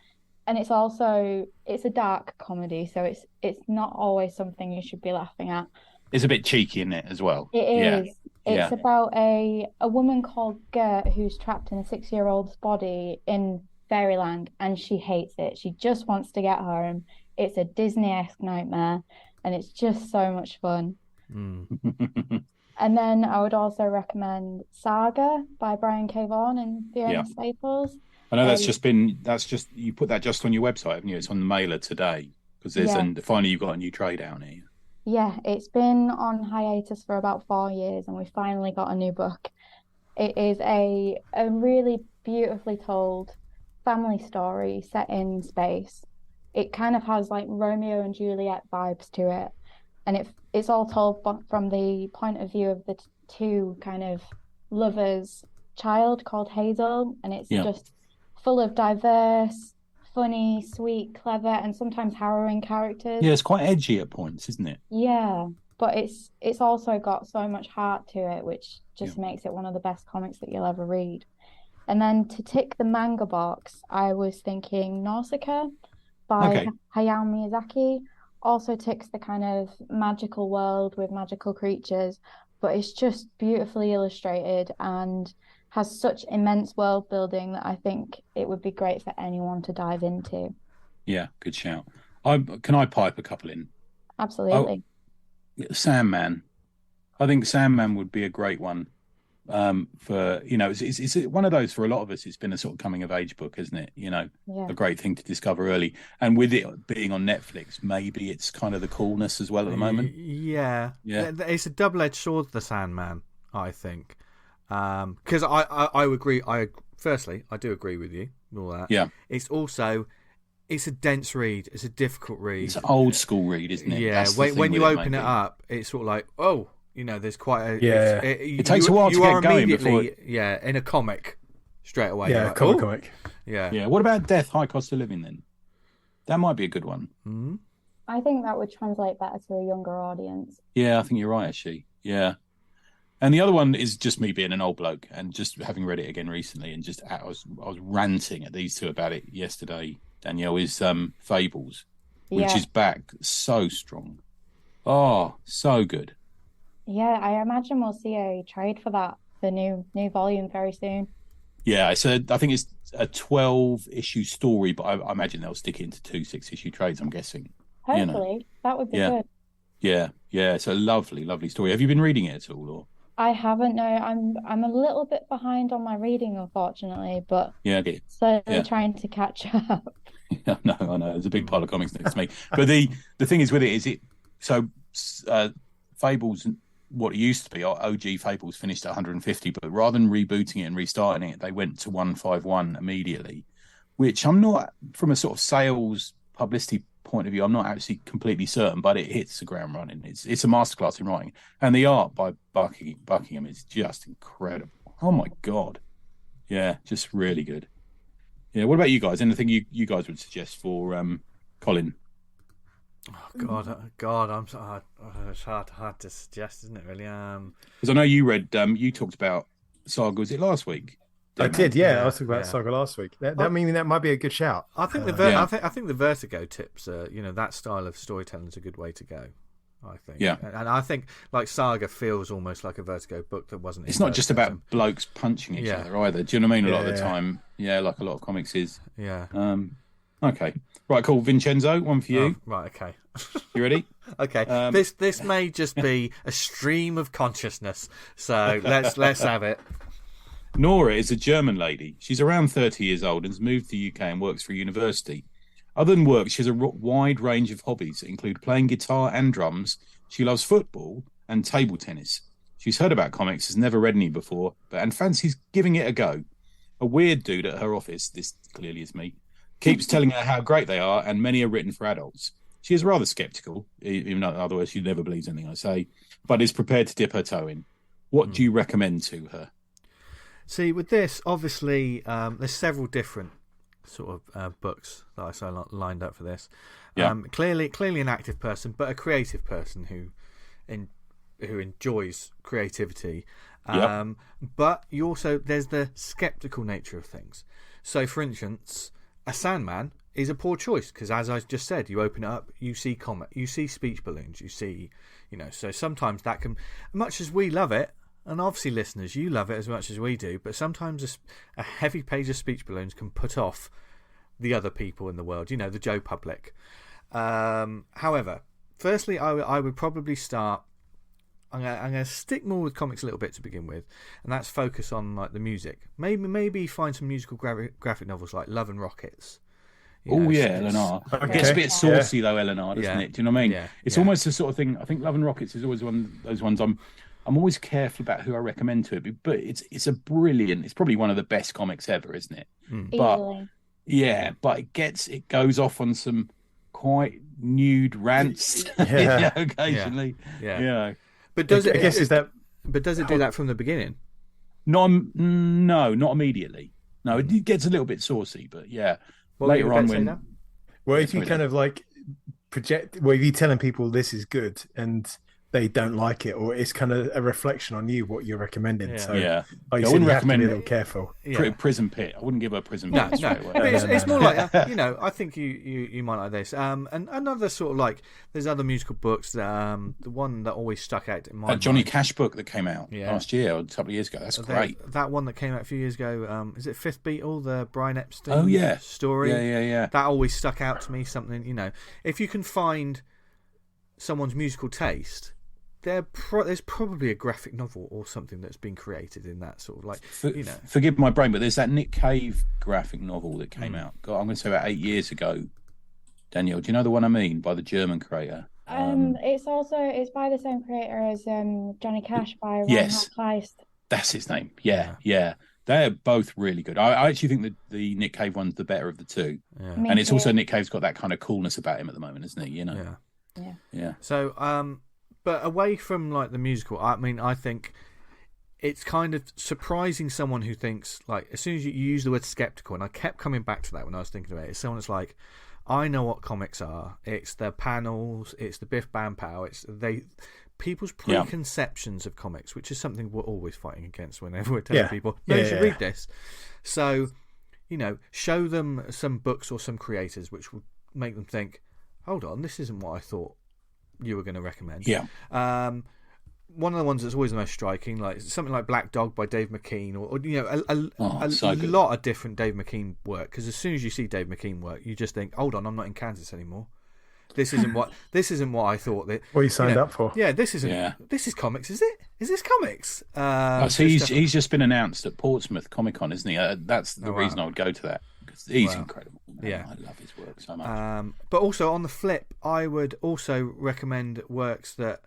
And it's a dark comedy, so it's not always something you should be laughing at. It's a bit cheeky in it as well. It is. Yeah. It's about a woman called Gert who's trapped in a 6-year-old's body in Fairyland, and she hates it. She just wants to get home. It's a Disney-esque nightmare, and it's just so much fun. And then I would also recommend Saga by Brian K. Vaughan and Fiona Staples. I know that's just you put that just on your website, haven't you? It's on the mailer today because and finally you've got a new trade out here. Yeah, it's been on hiatus for about 4 years, and we finally got a new book. It is a really beautifully told family story set in space. It kind of has like Romeo and Juliet vibes to it, and it's all told from the point of view of the two kind of lovers' child called Hazel, and it's just full of diverse, funny, sweet, clever, and sometimes harrowing characters. Yeah, it's quite edgy at points, isn't it? Yeah, but it's also got so much heart to it, which just makes it one of the best comics that you'll ever read. And then to tick the manga box, I was thinking Nausicaa by Hayao Miyazaki. Also ticks the kind of magical world with magical creatures, but it's just beautifully illustrated and has such immense world building that I think it would be great for anyone to dive into. Yeah, good shout. Can I pipe a couple in? Absolutely. Sandman. I think Sandman would be a great one for, it's one of those for a lot of us. It's been a sort of coming of age book, isn't it? A great thing to discover early. And with it being on Netflix, maybe it's kind of the coolness as well at the moment. Yeah. It's a double-edged sword, the Sandman, I think. Because I agree. Firstly, I do agree with you. All that. Yeah. It's a dense read. It's a difficult read. It's an old school read, isn't it? Yeah. When you open it up, it's sort of like, oh, there's quite a. Yeah. It takes a while to get going before. In a comic, straight away. Yeah, like, comic. Yeah. Yeah. What about Death, High Cost of Living then? That might be a good one. Mm-hmm. I think that would translate better to a younger audience. Yeah, I think you're right, actually. Yeah. And the other one is just me being an old bloke and just having read it again recently, and just I was ranting at these two about it yesterday. Danielle, is Fables, which is back so strong. Oh, so good. Yeah, I imagine we'll see a trade for that, the new volume very soon. Yeah, I think it's a 12-issue story, but I imagine they'll stick it into 2 6-issue trades. I'm guessing. Hopefully, that would be good. Yeah, it's a lovely, lovely story. Have you been reading it at all, or? I haven't. No, I'm a little bit behind on my reading, unfortunately, but slowly trying to catch up. I know. There's a big pile of comics next to me. But the thing is with it Fables, what it used to be, OG Fables finished at 150, but rather than rebooting it and restarting it, they went to 151 immediately, which I'm not, from a sort of sales publicity point of view, I'm not actually completely certain, but it hits the ground running. It's a masterclass in writing, and the art by Buckingham is just incredible. Oh my god, yeah, just really good. Yeah, what about you guys? Anything you guys would suggest for Colin? Oh God, I'm so hard. It's hard to suggest, isn't it? Really. Because I know you read. You talked about Saga. Was it last week? I did, yeah. I was talking about Saga last week. That might be a good shout. I think I think the Vertigo tips. That style of storytelling is a good way to go. I think. Yeah. And I think like Saga feels almost like a Vertigo book that wasn't. It's not just about blokes punching each other either. Do you know what I mean? A lot of the time, like a lot of comics is. Yeah. Okay. Right. Cool. Vincenzo, one for you. Oh, right. Okay. You ready? Okay. This may just be a stream of consciousness. So let's have it. Nora is a German lady. She's around 30 years old and has moved to the UK and works for a university. Other than work, she has a wide range of hobbies that include playing guitar and drums. She loves football and table tennis. She's heard about comics, has never read any before, and fancies giving it a go. A weird dude at her office, this clearly is me, keeps telling her how great they are, and many are written for adults. She is rather sceptical, even though otherwise she never believes anything I say, but is prepared to dip her toe in. What do you recommend to her? See, with this, obviously, there's several different sort of books that I saw lined up for this. Yeah. Clearly an active person, but a creative person who enjoys creativity. But you also, there's the skeptical nature of things. So, for instance, a Sandman is a poor choice because, as I just said, you open it up, you see you see speech balloons, you see, so sometimes that can, much as we love it, and obviously listeners, you love it as much as we do, but sometimes a heavy page of speech balloons can put off the other people in the world, the Joe public. However, firstly, I would probably start. I'm going to stick more with comics a little bit to begin with, and that's focus on like the music. Maybe find some musical graphic novels like Love and Rockets. Eleanor. It gets a bit saucy though, Eleanor, doesn't it? Do you know what I mean? It's almost the sort of thing. I think Love and Rockets is always one of those ones I'm always careful about who I recommend to it, but it's a brilliant. It's probably one of the best comics ever, isn't it? But it goes off on some quite nude rants occasionally. But does it? But does it do that from the beginning? No, not immediately. No, it gets a little bit saucy, but later on when. Well, if you kind of like project, if you're telling people this is good and they don't like it, or it's kind of a reflection on you what you're recommending. I wouldn't recommend. Be a little careful. Prison Pit. I wouldn't give a Prison Pit. No. It's more like I think you might like this. And another sort of like there's other musical books that the one that always stuck out in my mind. Johnny Cash book that came out last year or a couple of years ago. That's great. That one that came out a few years ago. Is it Fifth Beatle, the Brian Epstein story? Yeah. That always stuck out to me. Something if you can find someone's musical taste. There's probably a graphic novel or something that's been created in that sort of like Forgive my brain, but there's that Nick Cave graphic novel that came out. God, I'm going to say about 8 years ago. Danielle, do you know the one I mean by the German creator? It's by the same creator as Johnny Cash by Reinhard Kleist. That's his name. Yeah. They're both really good. I actually think that the Nick Cave one's the better of the two, and it's also Nick Cave's got that kind of coolness about him at the moment, isn't he? Yeah. So but away from like the musical, I mean, I think it's kind of surprising someone who thinks like as soon as you use the word skeptical, and I kept coming back to that when I was thinking about it. It's someone that's like, I know what comics are. It's the panels. It's the Biff Bam Pow. It's people's preconceptions of comics, which is something we're always fighting against whenever we're telling people you should read this. So, show them some books or some creators which will make them think, hold on, this isn't what I thought you were going to recommend. One of the ones that's always the most striking, like something like Black Dog by Dave McKean, or a lot of different Dave McKean work. Because as soon as you see Dave McKean work, you just think, hold on, I'm not in Kansas anymore. This isn't what I thought that. What you signed up for? Yeah, this isn't. Yeah. This is comics, is it? Is this comics? So he's just been announced at Portsmouth Comic Con, isn't he? That's the reason I would go to that. He's incredible. Man. I love his work so much. But also on the flip, I would also recommend works that,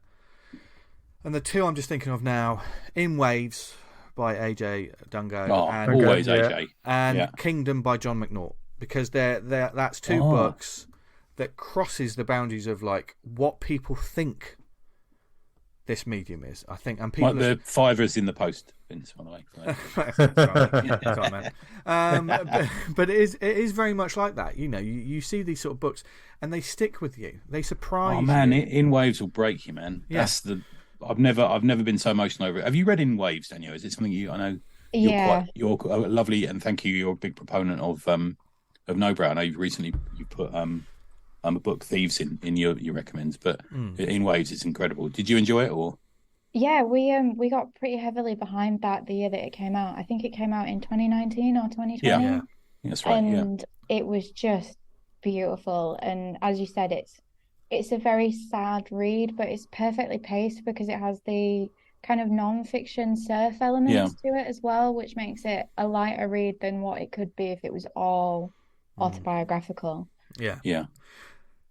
and the two I'm just thinking of now, In Waves by AJ Dungo, AJ, and Kingdom by John McNaught, because that's two books that crosses the boundaries of like what people think this medium is. I think, and people the $5 in the post, Vince, by the way. But it is very much like that. You know, you see these sort of books, and they stick with you. They surprise. Oh man, you. In Waves will break you, man. Yeah. That's the. I've never been so emotional over it. Have you read In Waves, Danielle? Is it something I know? You're lovely, and thank you. You're a big proponent of No Brow. I know you put a book Thieves in your recommends, but In Waves is incredible. Did you enjoy it or? Yeah, we got pretty heavily behind that the year that it came out. I think it came out in 2019 or 2020. Yeah, that's right. And it was just beautiful. And as you said, it's a very sad read, but it's perfectly paced because it has the kind of non-fiction surf elements to it as well, which makes it a lighter read than what it could be if it was all autobiographical. Yeah.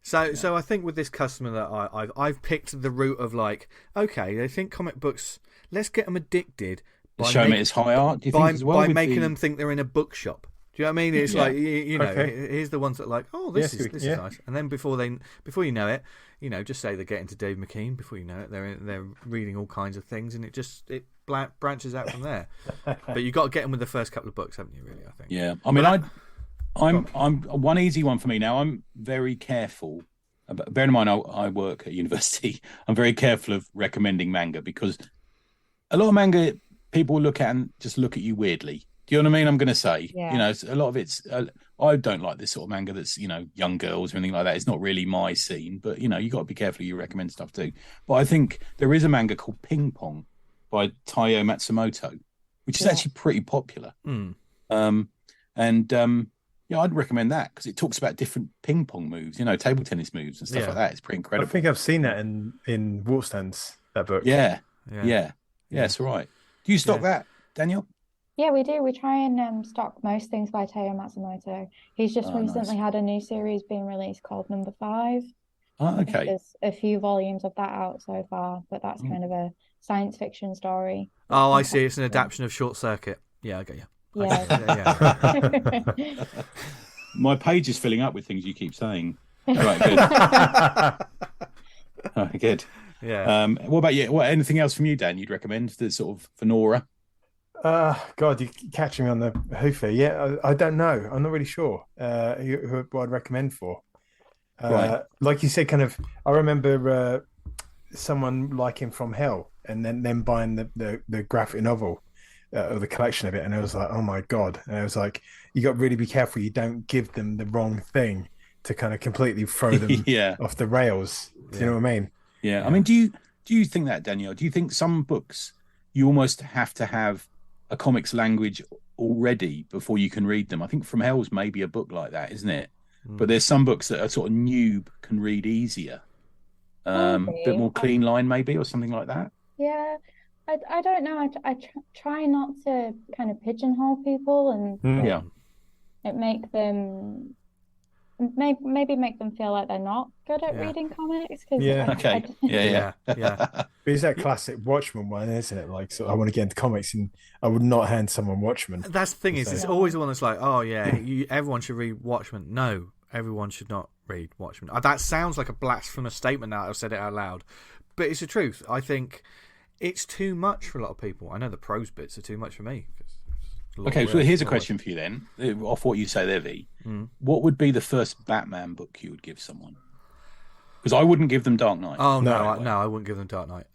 So I think with this customer that I've picked the route of like, okay, they think comic books, let's get them addicted by show them it's high art. Do you think as well by making them think they're in a bookshop? Do you know what I mean? It's like you know, here's the ones that are like, oh, this is nice, and then before you know it, you know, just say they get into Dave McKean. Before you know it, they're reading all kinds of things, and it branches out from there. But you got to get them with the first couple of books, haven't you? Really, I think. Yeah, I mean, I'm one easy one for me now. I'm very careful. Bear in mind, I work at university. I'm very careful of recommending manga because a lot of manga people look at and just look at you weirdly. Do you know what I mean? I'm going to say, you know, a lot of it's. I don't like this sort of manga that's, you know, young girls or anything like that. It's not really my scene, but you know, you got to be careful. You recommend stuff too. But I think there is a manga called Ping Pong by Taiyo Matsumoto, which is actually pretty popular. Yeah, I'd recommend that because it talks about different ping pong moves, you know, table tennis moves and stuff like that. It's pretty incredible. I think I've seen that in Waterstands, that book. Yeah, that's right. Do you stock that, Danielle? Yeah, we do. We try and stock most things by Taiyo Matsumoto. He's just recently had a new series being released called Number 5. Oh, okay. There's a few volumes of that out so far, but that's kind of a science fiction story. Oh, I see. It's an adaptation of Short Circuit. Yeah, I get you. Yeah. My page is filling up with things you keep saying. All right, good. All right, good. Yeah. What about you? Anything else from you, Dan? You'd recommend that's sort of for Nora? God, you're catching me on the hoof here. Yeah, I don't know. I'm not really sure who I'd recommend for. Like you said, kind of. I remember someone liking From Hell, and then buying the graphic novel. Or the collection of it, and I was like, oh my God. And I was like, you got to really be careful you don't give them the wrong thing to kind of completely throw them off the rails. Do you know what I mean? Yeah. I mean, do you think that, Danielle? Do you think some books you almost have to have a comics language already before you can read them? I think From Hell's maybe a book like that, isn't it? But there's some books that are sort of noob can read easier. A bit more clean line maybe, or something like that. Yeah. I don't know. I try not to kind of pigeonhole people and make them feel like they're not good at reading comics. Cause But it's that classic Watchmen one, isn't it? Like, so I want to get into comics, and I would not hand someone Watchmen. That's the thing it's always the one that's like, oh yeah, everyone should read Watchmen. No, everyone should not read Watchmen. That sounds like a blasphemous statement now. I've said it out loud, but it's the truth. I think. It's too much for a lot of people. I know the prose bits are too much for me. Okay, so here's a question for you then. Off what you say there, V. What would be the first Batman book you would give someone? Because I wouldn't give them Dark Knight. Oh, no, I wouldn't give them Dark Knight.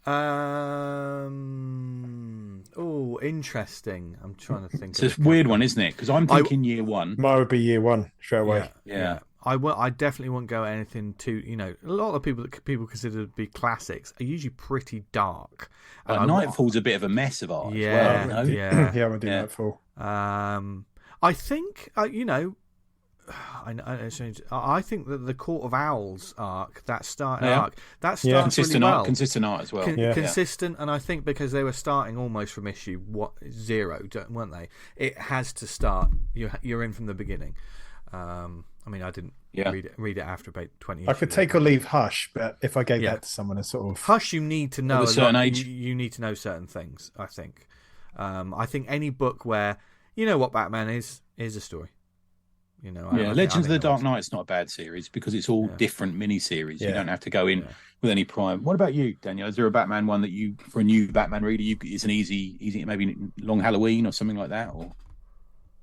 Interesting. I'm trying to think. It's a weird one, isn't it? Because I'm thinking year one. Mine would be year one, straight away. Yeah. I definitely wouldn't go anything too, you know, a lot of people that people consider to be classics are usually pretty dark. Nightfall's a bit of a mess of art as well. You know? Yeah, I would do Nightfall. I think, you know, I think that the Court of Owls arc, that starts consistent really well. Consistent art as well. Consistent, and I think because they were starting almost from issue 0, weren't they? It has to start. You're in from the beginning. I mean, I didn't read it after about 20 years. I could take or leave Hush, but if I gave that to someone, a sort of Hush, you need to know a certain age. You need to know certain things. I think. I think any book where you know what Batman is a story. You know, Legends of the Dark Knight. Knight's not a bad series because it's all different mini-series. Yeah. You don't have to go in with any prime. What about you, Danielle? Is there a Batman one that you, for a new Batman reader, it's an easy, maybe Long Halloween or something like that? Or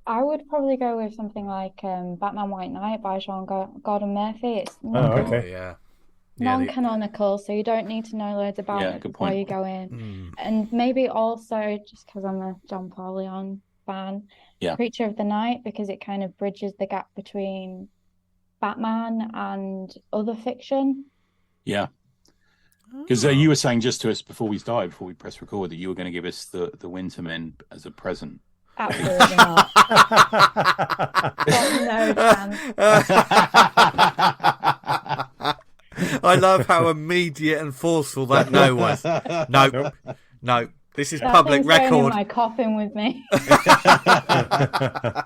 I would probably go with something like Batman White Knight by Gordon Murphy. It's non-canonical, so you don't need to know loads about it before you go in. And maybe also, just because I'm a John Paul Leon fan, Creature of the Night, because it kind of bridges the gap between Batman and other fiction. Yeah. Because you were saying just to us before we press record, that you were going to give us the Wintermen as a present. Absolutely not. No chance. I love how immediate and forceful that no was. No. This is public record. Going in my coffin with me. I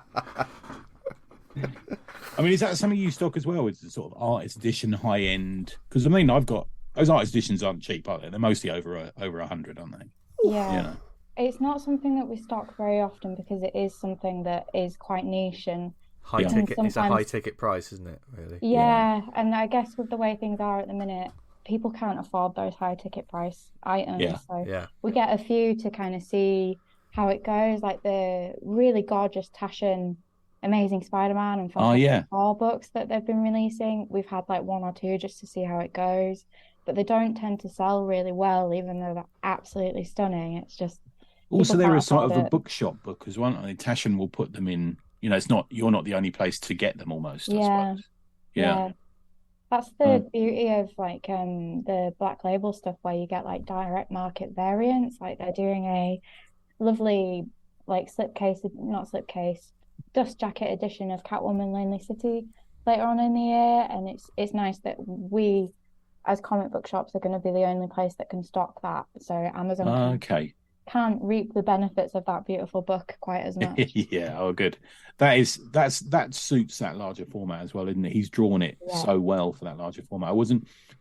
mean, is that something you stock as well? It's the sort of artist edition, high end? Because I mean, I've got those artist editions aren't cheap, are they? They're mostly over 100, aren't they? Yeah. You know? It's not something that we stock very often because it is something that is quite niche and high ticket. It's a high ticket price, isn't it? Really? Yeah, and I guess with the way things are at the minute, people can't afford those high ticket price items. So we get a few to kind of see how it goes, like the really gorgeous Taschen Amazing Spider-Man and Fantastic Four books that they've been releasing. We've had like one or two just to see how it goes, but they don't tend to sell really well, even though they're absolutely stunning. It's just also they're a sort of a bookshop book as well. I mean, Taschen will put them in. You know, you're not the only place to get them almost. I suppose. Yeah. That's the beauty of like the Black Label stuff, where you get like direct market variants. Like they're doing a lovely like dust jacket edition of Catwoman Lonely City later on in the year, and it's nice that we as comic book shops are going to be the only place that can stock that. So Amazon can't reap the benefits of that beautiful book quite as much. Good. That suits that larger format as well, isn't it? He's drawn it so well for that larger format.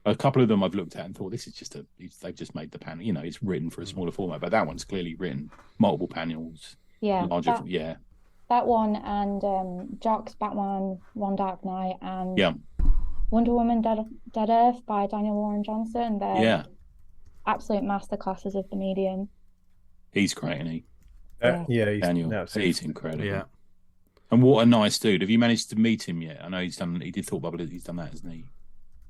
A couple of them I've looked at and thought this is just they've just made the panel. You know, it's written for a smaller format, but that one's clearly written multiple panels. Yeah, larger. That one and Jock's Batman One Dark Knight and Wonder Woman Dead Earth by Daniel Warren Johnson. They're absolute masterclasses of the medium. He's great, isn't he? Daniel. He's incredible. Yeah. And what a nice dude. Have you managed to meet him yet? I know he did Thought Bubble, he's done that, hasn't he?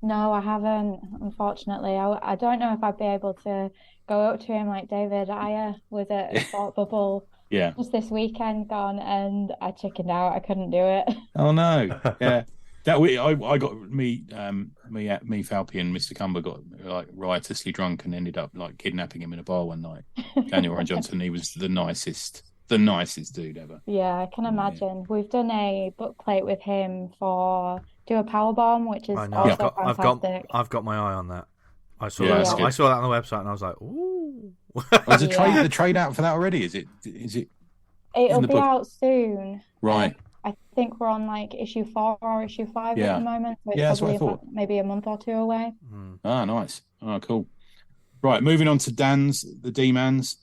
No, I haven't, unfortunately. I don't know if I'd be able to go up to him like David Ayer was at Thought Bubble just this weekend gone, and I chickened out. I couldn't do it. Oh, no. Yeah. That week, I got me, Falpy and Mr. Cumber got like riotously drunk and ended up like kidnapping him in a bar one night. Daniel Warren Johnson, he was the nicest dude ever. Yeah, I can imagine. We've done a book plate with him for Do a Powerbomb, which is also fantastic. I've got my eye on that. I saw that. I saw that on the website, and I was like, "Ooh." Is the trade out for that already? Is it? It'll be out soon. Right. I think we're on like issue 4 or issue 5 at the moment. So it's probably maybe a month or two away. Ah, nice. Oh, cool. Right, moving on to the D-Mans.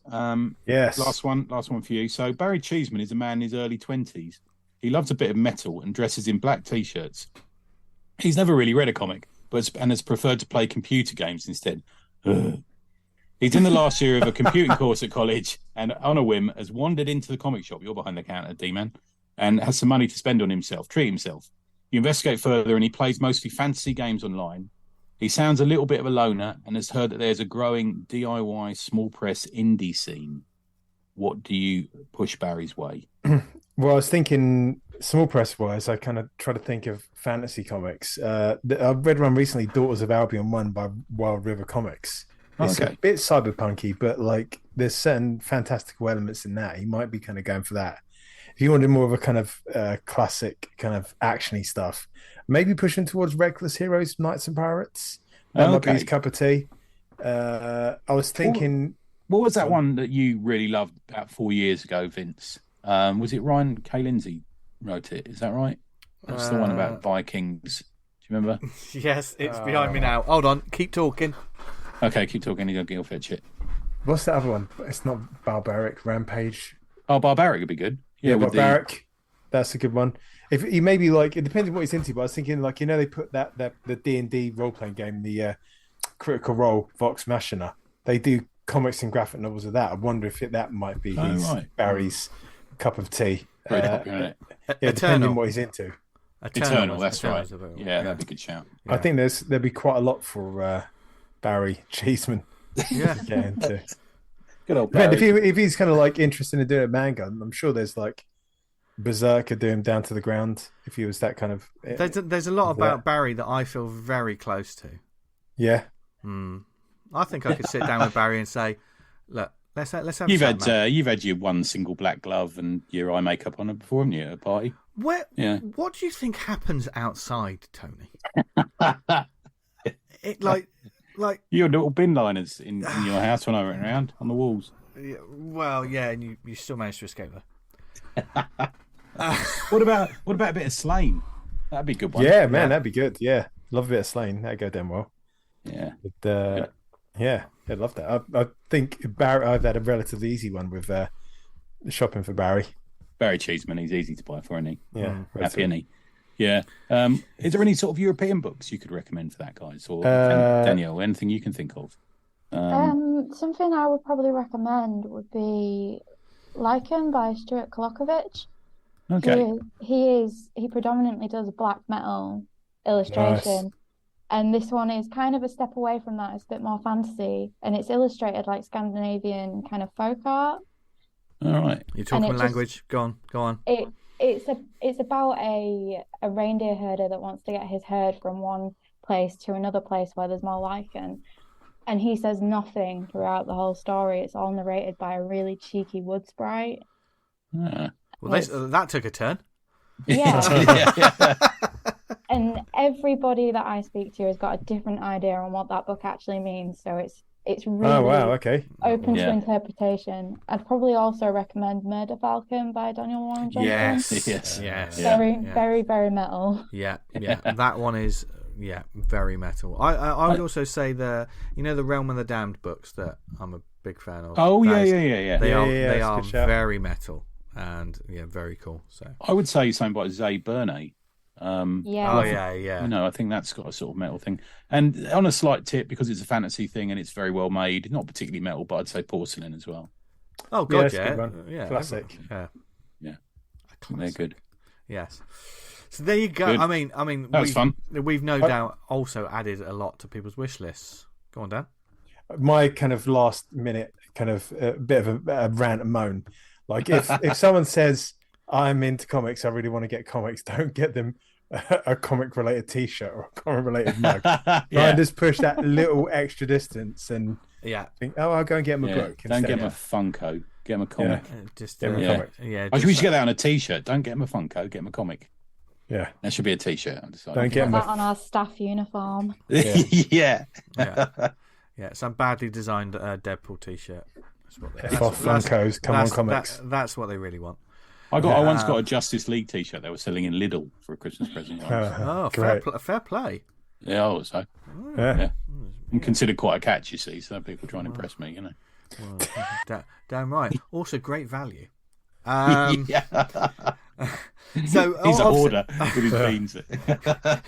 Yes. Last one for you. So Barry Cheeseman is a man in his early 20s. He loves a bit of metal and dresses in black T-shirts. He's never really read a comic, and has preferred to play computer games instead. He's in the last year of a computing course at college, and on a whim has wandered into the comic shop. You're behind the counter, D-Man. And has some money to spend on treat himself. You investigate further, and he plays mostly fantasy games online. He sounds a little bit of a loner and has heard that there's a growing DIY small press indie scene. What do you push Barry's way? Well, I was thinking small press wise, I kind of try to think of fantasy comics. I've read one recently, Daughters of Albion 1 by Wild River Comics. It's a bit cyberpunky, but like there's certain fantastical elements in that. He might be kind of going for that. If you wanted more of a kind of classic kind of actiony stuff, maybe pushing towards Reckless Heroes, Knights and Pirates. That might be his cup of tea. I was thinking... What was that one that you really loved about 4 years ago, Vince? Was it Ryan K. Lindsay wrote it? Is that right? That's the one about Vikings. Do you remember? Yes, it's behind me now. Hold on, keep talking. Okay, keep talking. He'll fetch it. What's the other one? It's not Barbaric, Rampage. Oh, Barbaric would be good. Yeah, Barbaric. That's a good one. If he maybe like, it depends on what he's into, but I was thinking like, they put that the D&D role playing game, the Critical Role Vox Machina. They do comics and graphic novels of that. I wonder if that might be Barry's cup of tea. Very popular, isn't it? Yeah, depending on what he's into. Eternal, that's right. Yeah, that'd be a good shout. Yeah. I think there'd be quite a lot for Barry Cheeseman to get into. Good old Barry. If he's kind of like interested in doing manga, I'm sure there's like Berserker do him down to the ground if he was that kind of. There's a lot about Barry that I feel very close to. Yeah. I think I could sit down with Barry and say, look, let's have. You've had your one single black glove and your eye makeup on it before, haven't you, at a party? What do you think happens outside, Tony? Like your little bin liners in your house when I went around on the walls. And you still managed to escape there. What about a bit of Slain? That'd be a good one. Yeah, man, that'd be good. Yeah, love a bit of Slain. That'd go damn well. Yeah. I'd love that. I think I've had a relatively easy one with shopping for Barry. Barry Cheeseman, he's easy to buy for, isn't he? Yeah. Happy, isn't he? Yeah. Is there any sort of European books you could recommend for that, guys? Or Danielle, anything you can think of? Something I would probably recommend would be Lycan by Stuart Kolokovich. Okay. He predominantly does black metal illustration. Nice. And this one is kind of a step away from that. It's a bit more fantasy, and it's illustrated like Scandinavian kind of folk art. All right, you're talking language. Go on. It's about a reindeer herder that wants to get his herd from one place to another place where there's more lichen, and he says nothing throughout the whole story. It's all narrated by a really cheeky wood sprite. Yeah. Well, that took a turn. Yeah. And everybody that I speak to has got a different idea on what that book actually means. So it's really open to interpretation. I'd probably also recommend Murder Falcon by Daniel Warren Johnson. Yes. Very, very metal. Yeah. That one is very metal. I would also say the Realm of the Damned books that I'm a big fan of. Oh yeah. They are very metal and very cool. So I would say something by Zay Burney. I think that's got a sort of metal thing. And on a slight tip, because it's a fantasy thing and it's very well made, not particularly metal, but I'd say Porcelain as well. Oh god, classic. Yeah, they're good. Yes. So there you go. Good. I mean, that was fun. We've no doubt also added a lot to people's wish lists. Go on, Dan. My kind of last minute kind of bit of a rant and moan. Like if someone says, I'm into comics, I really want to get comics, don't get them a comic related t-shirt or a comic related mug. Try and just push that little extra distance and think, I'll go and get them a book. Don't get them a Funko, get them a comic. Just get them a comic. We should get that on a t-shirt. Don't get them a Funko, get them a comic. Yeah. That should be a t-shirt. Don't get them that on our staff uniform. Yeah. Some badly designed Deadpool t-shirt. That's what they Funkos, come on comics. That's what they really want. I once got a Justice League t-shirt they were selling in Lidl for a Christmas present. Fair play. Yeah, I would say. Yeah. I'm considered quite a catch, you see, so people try and impress me, Well, damn right. Also, great value. So he's a hoarder with his beans. I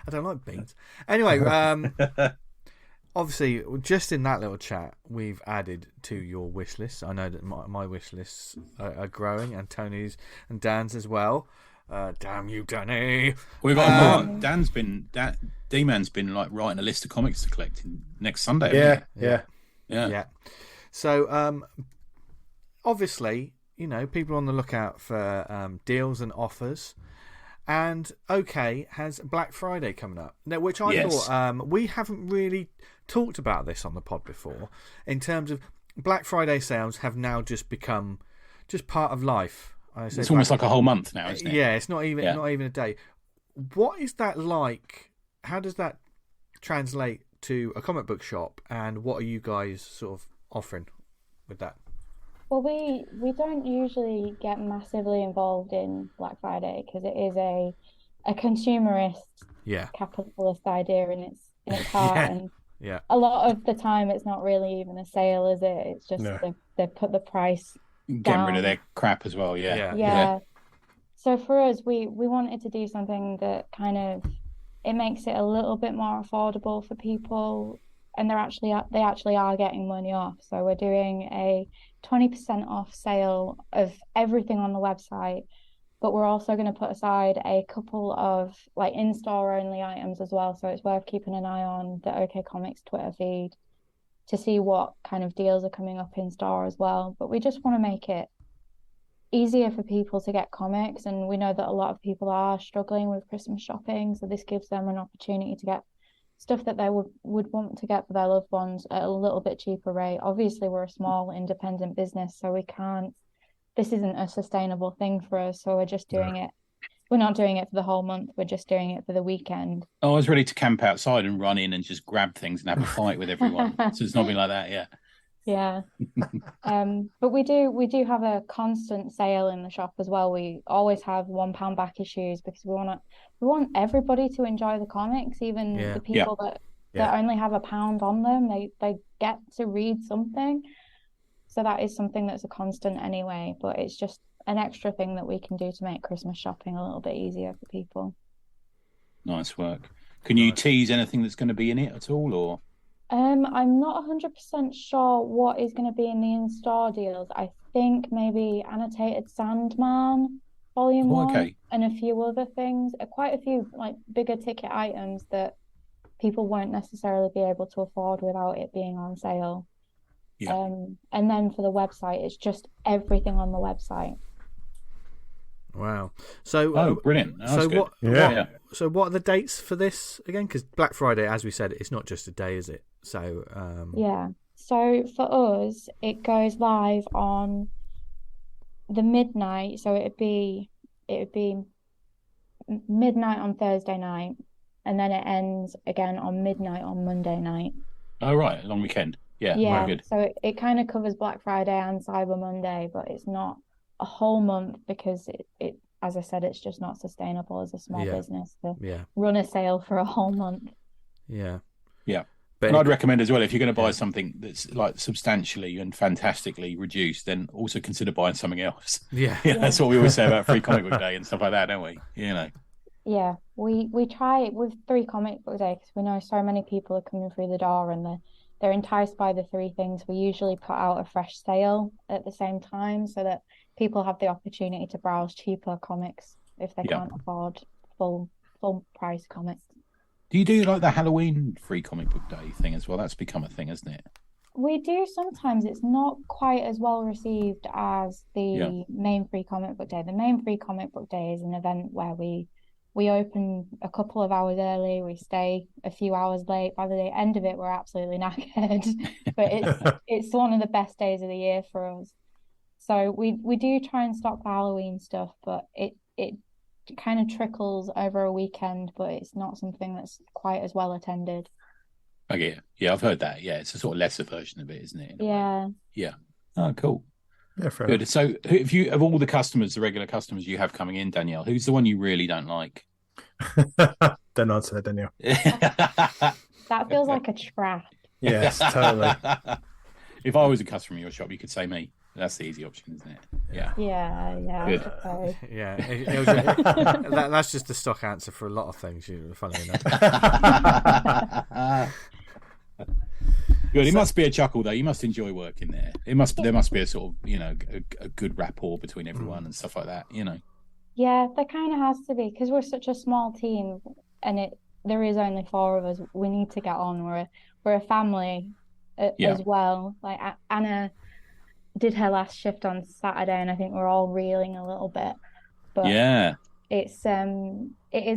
don't like beans. Anyway, obviously, just in that little chat, we've added to your wish list. I know that my wish lists are growing, and Tony's and Dan's as well. Damn you, Danny! We've got D-Man's been like writing a list of comics to collect next Sunday. Yeah. So, obviously, people are on the lookout for deals and offers. And OK has Black Friday coming up, now, which I thought we haven't really talked about this on the pod before. In terms of Black Friday sales, have now just become just part of life. It's almost like a whole month now, isn't it? Yeah, it's not even a day. What is that like? How does that translate to a comic book shop? And what are you guys sort of offering with that? Well, we don't usually get massively involved in Black Friday because it is a consumerist, capitalist idea in its heart, and a lot of the time it's not really even a sale, is it? It's just they put the price getting down. rid of their crap as well. So for us, we wanted to do something that kind of it makes it a little bit more affordable for people, and they actually are getting money off. So we're doing a 20% off sale of everything on the website, but we're also going to put aside a couple of like in-store only items as well. So it's worth keeping an eye on the OK Comics Twitter feed to see what kind of deals are coming up in store as well. But we just want to make it easier for people to get comics, and we know that a lot of people are struggling with Christmas shopping, so this gives them an opportunity to get stuff that they would want to get for their loved ones at a little bit cheaper rate. Obviously, we're a small independent business, so this isn't a sustainable thing for us, so we're just doing it. We're not doing it for the whole month, we're just doing it for the weekend. I was ready to camp outside and run in and just grab things and have a fight with everyone. So it's not been like that yet. Yeah. But we do have a constant sale in the shop as well. We always have £1 back issues because we want everybody to enjoy the comics, even the people that only have £1 on them. They get to read something. So that is something that's a constant anyway, but it's just an extra thing that we can do to make Christmas shopping a little bit easier for people. Nice work. Can you tease anything that's going to be in it at all, or? I'm not 100% sure what is going to be in the in-store deals. I think maybe Annotated Sandman Volume 1 and a few other things. Quite a few like bigger ticket items that people won't necessarily be able to afford without it being on sale. Yeah. And then for the website, it's just everything on the website. Wow. So brilliant. So what are the dates for this again? Because Black Friday, as we said, it's not just a day, is it? So So for us, it goes live on the midnight. So it'd be midnight on Thursday night, and then it ends again on midnight on Monday night. Oh right, long weekend. Yeah. Very good. So it kind of covers Black Friday and Cyber Monday, but it's not a whole month because it as I said, it's just not sustainable as a small business to run a sale for a whole month. Yeah. But I'd recommend as well, if you're going to buy something that's like substantially and fantastically reduced, then also consider buying something else. Yeah. That's what we always say about Free Comic Book Day and stuff like that, don't we? You know. Yeah, we try with 3 Comic Book Day because we know so many people are coming through the door and they're enticed by the 3 things. We usually put out a fresh sale at the same time so that people have the opportunity to browse cheaper comics if they can't afford full price comics. Do you do like the Halloween Free Comic Book Day thing as well? That's become a thing, hasn't it? We do sometimes. It's not quite as well received as the main Free Comic Book Day. The main Free Comic Book Day is an event where we open a couple of hours early, we stay a few hours late. By the end of it, we're absolutely knackered. But it's one of the best days of the year for us. So we do try and stock the Halloween stuff, but it kind of trickles over a weekend, but it's not something that's quite as well attended. Okay, yeah, I've heard that. Yeah, it's a sort of lesser version of it, isn't it? Yeah. Yeah. Oh, cool. Yeah, fair good. Enough. So, if you of all the customers, the regular customers you have coming in, Danielle, who's the one you really don't like? Don't answer that, Danielle. That feels like a trap. Yes, totally. If I was a customer in your shop, you could say me. That's the easy option, isn't it? Yeah. Good. That's just the stock answer for a lot of things. Funny enough. Good. It must be a chuckle though. You must enjoy working there. There must be a sort of a good rapport between everyone and stuff like that. Yeah, there kind of has to be because we're such a small team, and there is only 4 of us. We need to get on. We're a family as well. Like Anna did her last shift on Saturday, and I think we're all reeling a little bit. But it is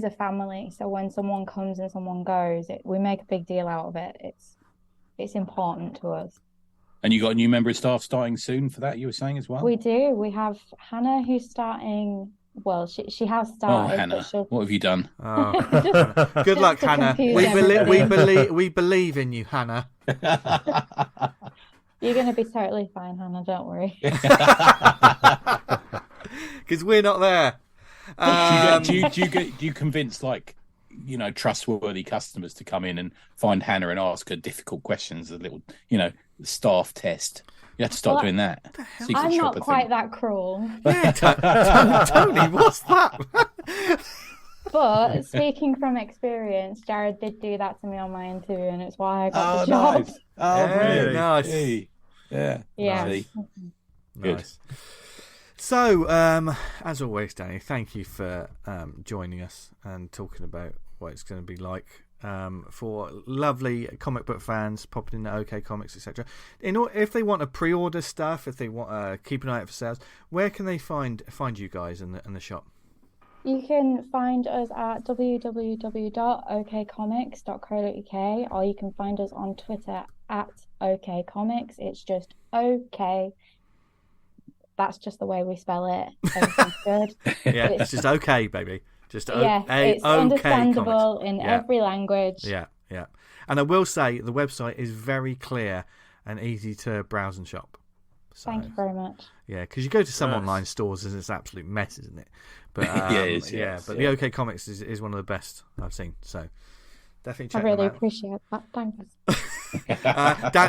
a family. So when someone comes and someone goes, we make a big deal out of it. It's important to us. And you got a new member of staff starting soon for that, you were saying as well? We do. We have Hannah who's starting. Well, she has started. Oh, Hannah, what have you done? Oh. Good luck, Hannah. We believe in you, Hannah. You're going to be totally fine, Hannah. Don't worry. Because we're not there. Do you convince trustworthy customers to come in and find Hannah and ask her difficult questions, a little, staff test. You have to start doing that. I'm not quite that cruel. Yeah, Tony, what's that? But speaking from experience, Jared did do that to me on my interview, and it's why I got the job. Nice. Oh, really? Nice. Hey. Yeah. Nice. So, as always, Danny, thank you for joining us and talking about what it's going to be like for lovely comic book fans popping into OK Comics, etc. If they want to pre-order stuff, if they want to keep an eye out for sales, where can they find you guys in the shop? You can find us at www.okcomics.co.uk, or you can find us on Twitter at OKComics. It's just OK. That's just the way we spell it. Good. Yeah, it's just OK, baby. Just it's understandable in every language. Yeah. And I will say the website is very clear and easy to browse and shop. So, thank you very much. Yeah, because you go to some online stores and it's an absolute mess, isn't it? But but the OK Comics is one of the best I've seen. So definitely check I really them out. appreciate that. Thanks.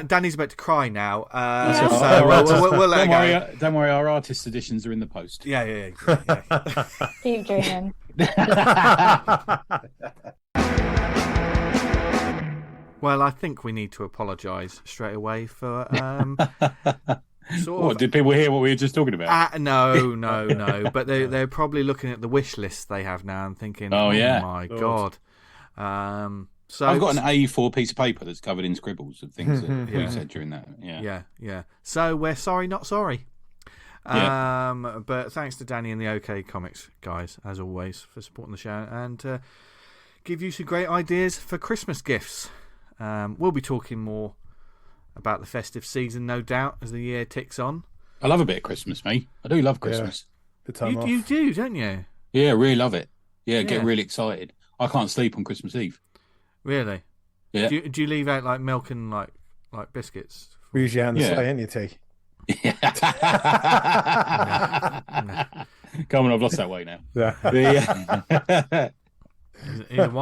Danny's about to cry now. So we'll let her go. Don't worry, our artist editions are in the post. Yeah. Keep dreaming. Well, I think we need to apologise straight away for Did people hear what we were just talking about? No. But they're probably looking at the wish list they have now and thinking, oh my God. So I've got an A4 piece of paper that's covered in scribbles of things that we said during that. Yeah. So we're sorry, not sorry. But thanks to Danny and the OK Comics guys, as always, for supporting the show and give you some great ideas for Christmas gifts. We'll be talking more about the festive season, no doubt, as the year ticks on. I love a bit of Christmas, mate. I do love Christmas. The time off. You do, don't you? Yeah, really love it. Yeah, get really excited. I can't sleep on Christmas Eve. Really? Yeah. Do you leave out like milk and like biscuits? We're usually out on the sleigh, ain't you, T? Yeah. No. Come on, I've lost that way now. Yeah.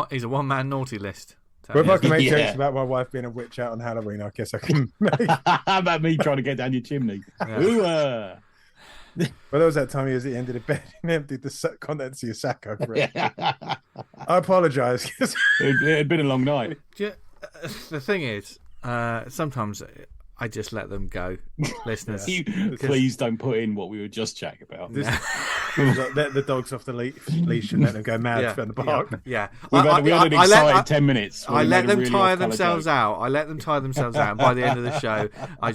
He's a one-man naughty list. Well, if I can make jokes about my wife being a witch out on Halloween, I guess I can make. How about me trying to get down your chimney? Well, there was that time he was at the end of the bed and emptied the contents of your sack over it. I apologise. It had been a long night. The thing is, sometimes I just let them go, listeners. Please don't put in what we were just chatting about. Let the dogs off the leash and let them go mad from the park. Yeah. We had an excited 10 minutes. I let them tire themselves out. And by the end of the show, I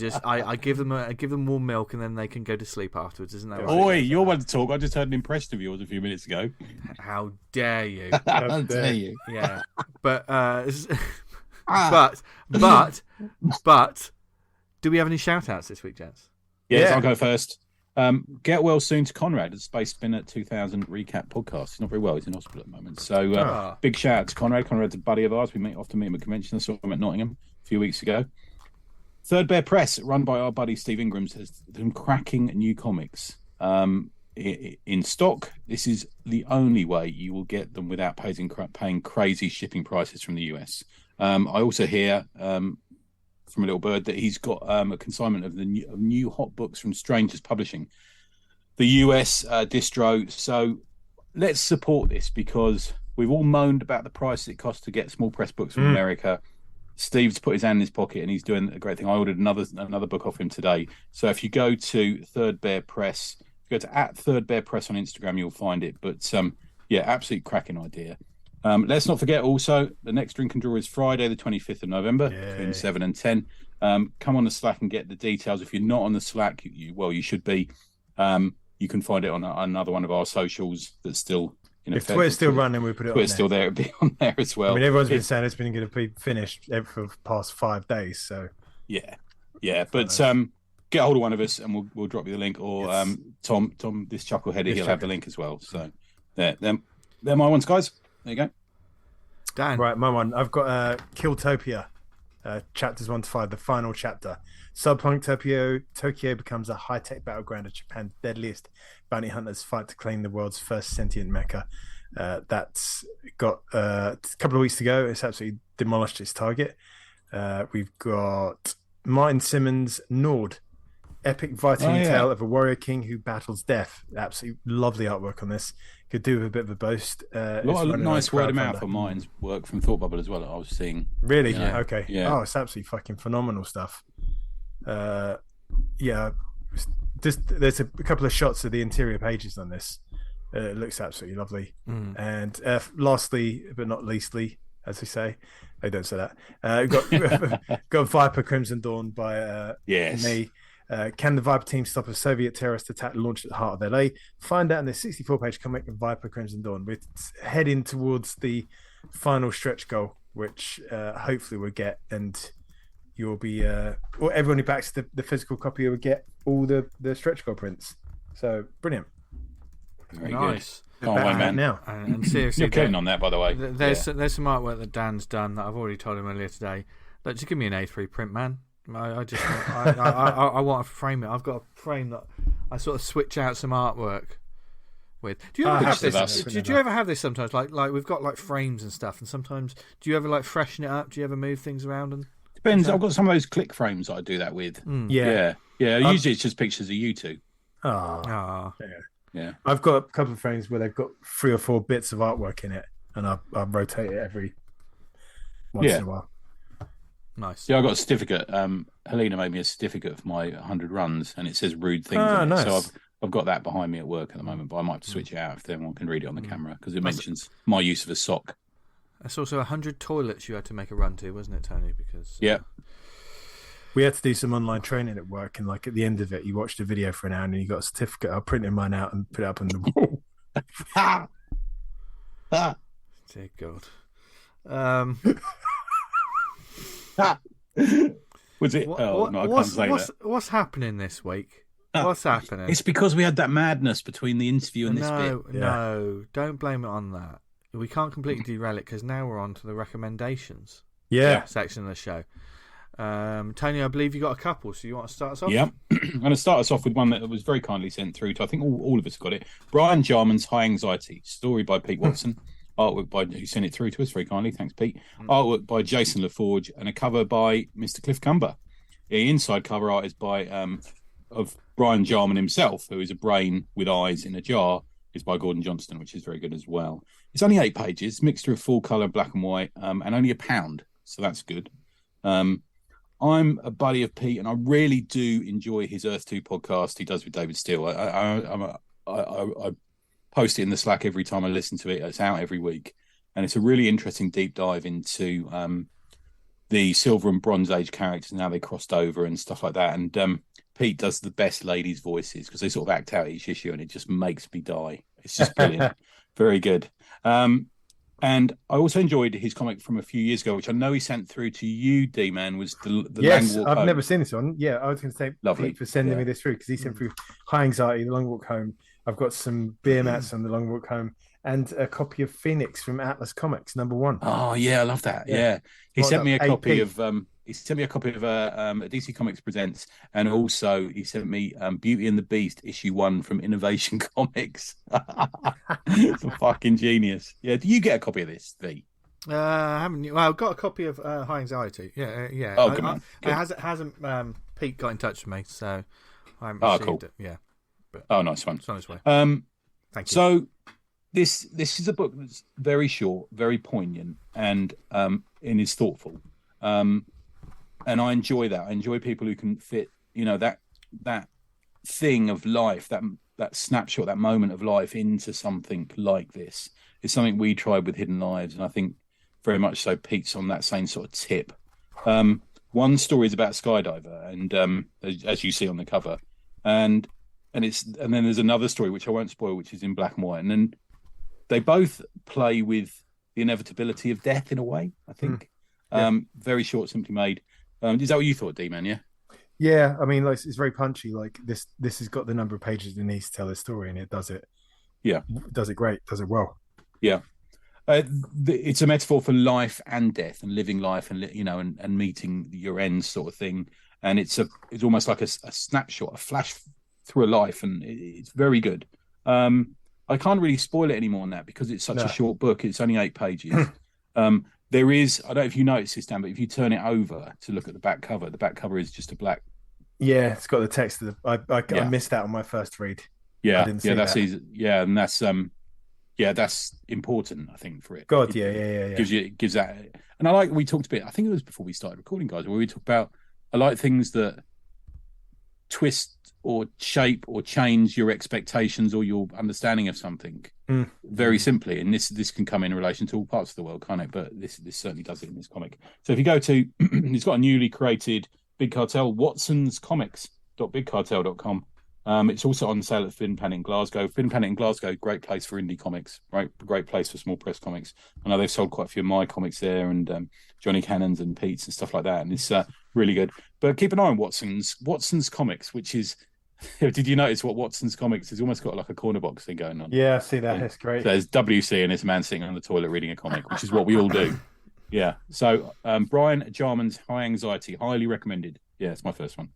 give them warm milk and then they can go to sleep afterwards. Isn't that right? Oi, you're one to talk. I just heard an impression of yours a few minutes ago. How dare you? How dare you? Yeah. But do we have any shout-outs this week, gents? Yes, I'll go first. Get well soon to Conrad at Space Spinner 2000 Recap Podcast. He's not very well. He's in hospital at the moment. So big shout out to Conrad. Conrad's a buddy of ours. We often meet him at convention. I saw him at Nottingham a few weeks ago. Third Bear Press, run by our buddy Steve Ingrams, has some cracking new comics in stock. This is the only way you will get them without paying crazy shipping prices from the US. I also hear... from a little bird that he's got a consignment of new hot books from Strangers Publishing, the US distro. So let's support this because we've all moaned about the price it costs to get small press books from America. Steve's put his hand in his pocket and he's doing a great thing. I ordered another book off him today. So if you go to Third Bear Press, go to @ThirdBearPress on Instagram, you'll find it. But absolute cracking idea. Let's not forget also the next Drink and Draw is Friday the 25th of November between 7 and 10. Come on the Slack and get the details. If you're not on the Slack, you should be. You can find it on another one of our socials that's still if Twitter's still running, we put it Twitter's on still there. It'll be on there as well. I mean, everyone's been saying it's been going to be finished for the past 5 days. So yeah. But get hold of one of us and we'll drop you the link. Or Tom, this chuckleheader, he'll have the link as well. So they're my ones, guys. There you go. Dan. Right, my one. I've got Killtopia, chapters 1 to 5, the final chapter. Cyberpunk Tokyo becomes a high-tech battleground of Japan's deadliest bounty hunters fight to claim the world's first sentient mecha. That's got a couple of weeks to go. It's absolutely demolished its target. We've got Martin Simmons' Nord, epic Viking tale of a warrior king who battles death. Absolutely lovely artwork on this. Could do with a bit of a boast. A lot of nice word of mouth on Martin's work from Thought Bubble as well. I was seeing. Really? Yeah. Okay. Yeah. Oh, it's absolutely fucking phenomenal stuff. Yeah. There's a couple of shots of the interior pages on this. It looks absolutely lovely. And lastly, but not leastly, as we say, they don't say that. We've got Vyper Crimson Dawn by me. Can the Vyper team stop a Soviet terrorist attack launched at the heart of LA? Find out in the 64-page comic of Vyper Crimson Dawn. We're heading towards the final stretch goal, which hopefully we'll get, and you'll be, or everyone who backs the physical copy will get all the stretch goal prints. So brilliant. Very nice. Good. Oh, my man. Now. And seriously, you're kidding on that, by the way. There's some artwork that Dan's done that I've already told him earlier today. Look, just give me an A3 print, man. I just I want to frame it. I've got a frame that I sort of switch out some artwork with. Do you ever have this? Do you ever have this sometimes? Like we've got like frames and stuff, and sometimes do you ever like freshen it up? Do you ever move things around? And depends. I've got some of those click frames that I do that with. Yeah. Usually it's just pictures of you two. Yeah. I've got a couple of frames where they've got 3 or 4 bits of artwork in it, and I rotate it every once in a while. Nice. Yeah, I got a certificate. Helena made me a certificate for my 100 runs, and it says rude things on nice. it. So I've got that behind me at work at the moment, but I might have to switch it out if anyone can read it on the camera, because it mentions my use of a sock. That's also 100 toilets you had to make a run to, wasn't it, Tony? Because we had to do some online training at work, and like at the end of it, you watched a video for an hour and you got a certificate. I printed mine out and put it up on the wall. Dear God. Was it? No, I can't say that. What's happening this week? What's happening? It's because we had that madness between the interview and this bit. No, don't blame it on that. We can't completely derail it, because now we're on to the recommendations section of the show. Tony, I believe you got a couple, so you want to start us off? Yeah, I'm going to start us off with one that was very kindly sent through to, I think all of us got it. Brian Jarman's High Anxiety, story by Pete Watson. Artwork by, who sent it through to us very kindly, thanks Pete. Artwork by Jason LaForge, and a cover by Mr. Cliff Cumber. The inside cover art is by of Brian Jarman himself, who is a brain with eyes in a jar, is by Gordon Johnston, which is very good as well. It's only 8 pages, mixture of full colour, black and white, and only £1, so that's good. I'm a buddy of Pete, and I really do enjoy his Earth 2 podcast he does with David Steele. I post it in the Slack every time I listen to it. It's out every week, and it's a really interesting deep dive into the Silver and Bronze Age characters and how they crossed over and stuff like that. And Pete does the best ladies' voices, because they sort of act out each issue, and it just makes me die. It's just brilliant. Very good. And I also enjoyed his comic from a few years ago, which I know he sent through to you, D-Man, was the Yes, Long Walk I've Home. never seen this one. Yeah, I was going to say Lovely. Pete for sending me this through, because he sent through High Anxiety, The Long Walk Home. I've got some beer mats on The Long Walk Home, and a copy of Phoenix from Atlas Comics, #1. Oh yeah, I love that. Yeah. He sent me a copy of a DC Comics Presents, and also he sent me Beauty and the Beast #1 from Innovation Comics. Fucking genius. Yeah, do you get a copy of this, V? Haven't you? Well, I've got a copy of High Anxiety. Yeah. Oh, good man. It hasn't Pete got in touch with me, so I haven't received it. Yeah. But nice one. It's on its way. Thank you. So this is a book that's very short, very poignant, and is thoughtful. And I enjoy that. I enjoy people who can fit, that thing of life, that snapshot, that moment of life into something like this. It's something we tried with Hidden Lives, and I think very much so Pete's on that same sort of tip. One story is about a skydiver, and as you see on the cover, and then there's another story which I won't spoil, which is in black and white, and then they both play with the inevitability of death in a way, I think. Very short, simply made. Is that what you thought, D-Man? Yeah, I mean, like, it's very punchy. Like this has got the number of pages it needs to tell a story, and it does it. Yeah, does it great. Does it well. Yeah, it's a metaphor for life and death, and living life, and and meeting your ends, sort of thing. And it's almost like a snapshot, a flash through a life, and it's very good. I I can't really spoil it anymore on that because it's such a short book. It's only 8 pages. There is, I don't know if you noticed this, Dan, but if you turn it over to look at the back cover is just a black. Yeah, it's got the text. I missed that on my first read. Yeah, that's easy. Yeah, and that's that's important, I think, for it. God, yeah. Gives that, and I like. We talked a bit. I think it was before we started recording, guys, where we talked about. I like things that twist or shape or change your expectations or your understanding of something very simply. And this can come in relation to all parts of the world, can't it? But this certainly does it in this comic. So if you go to, it's got a newly created Big Cartel, watsonscomics.bigcartel.com. It's also on sale at Fin Planet in Glasgow. Fin Planet in Glasgow, great place for indie comics, right? Great place for small press comics. I know they've sold quite a few of my comics there, and Johnny Cannon's and Pete's and stuff like that. And it's really good. But keep an eye on Watson's Comics, which is. Did you notice what Watson's Comics has almost got like a corner box thing going on? Yeah, I see that. It's great. So there's WC and this man sitting on the toilet reading a comic, which is what we all do. Yeah. So Brian Jarman's High Anxiety, highly recommended. Yeah, it's my first one.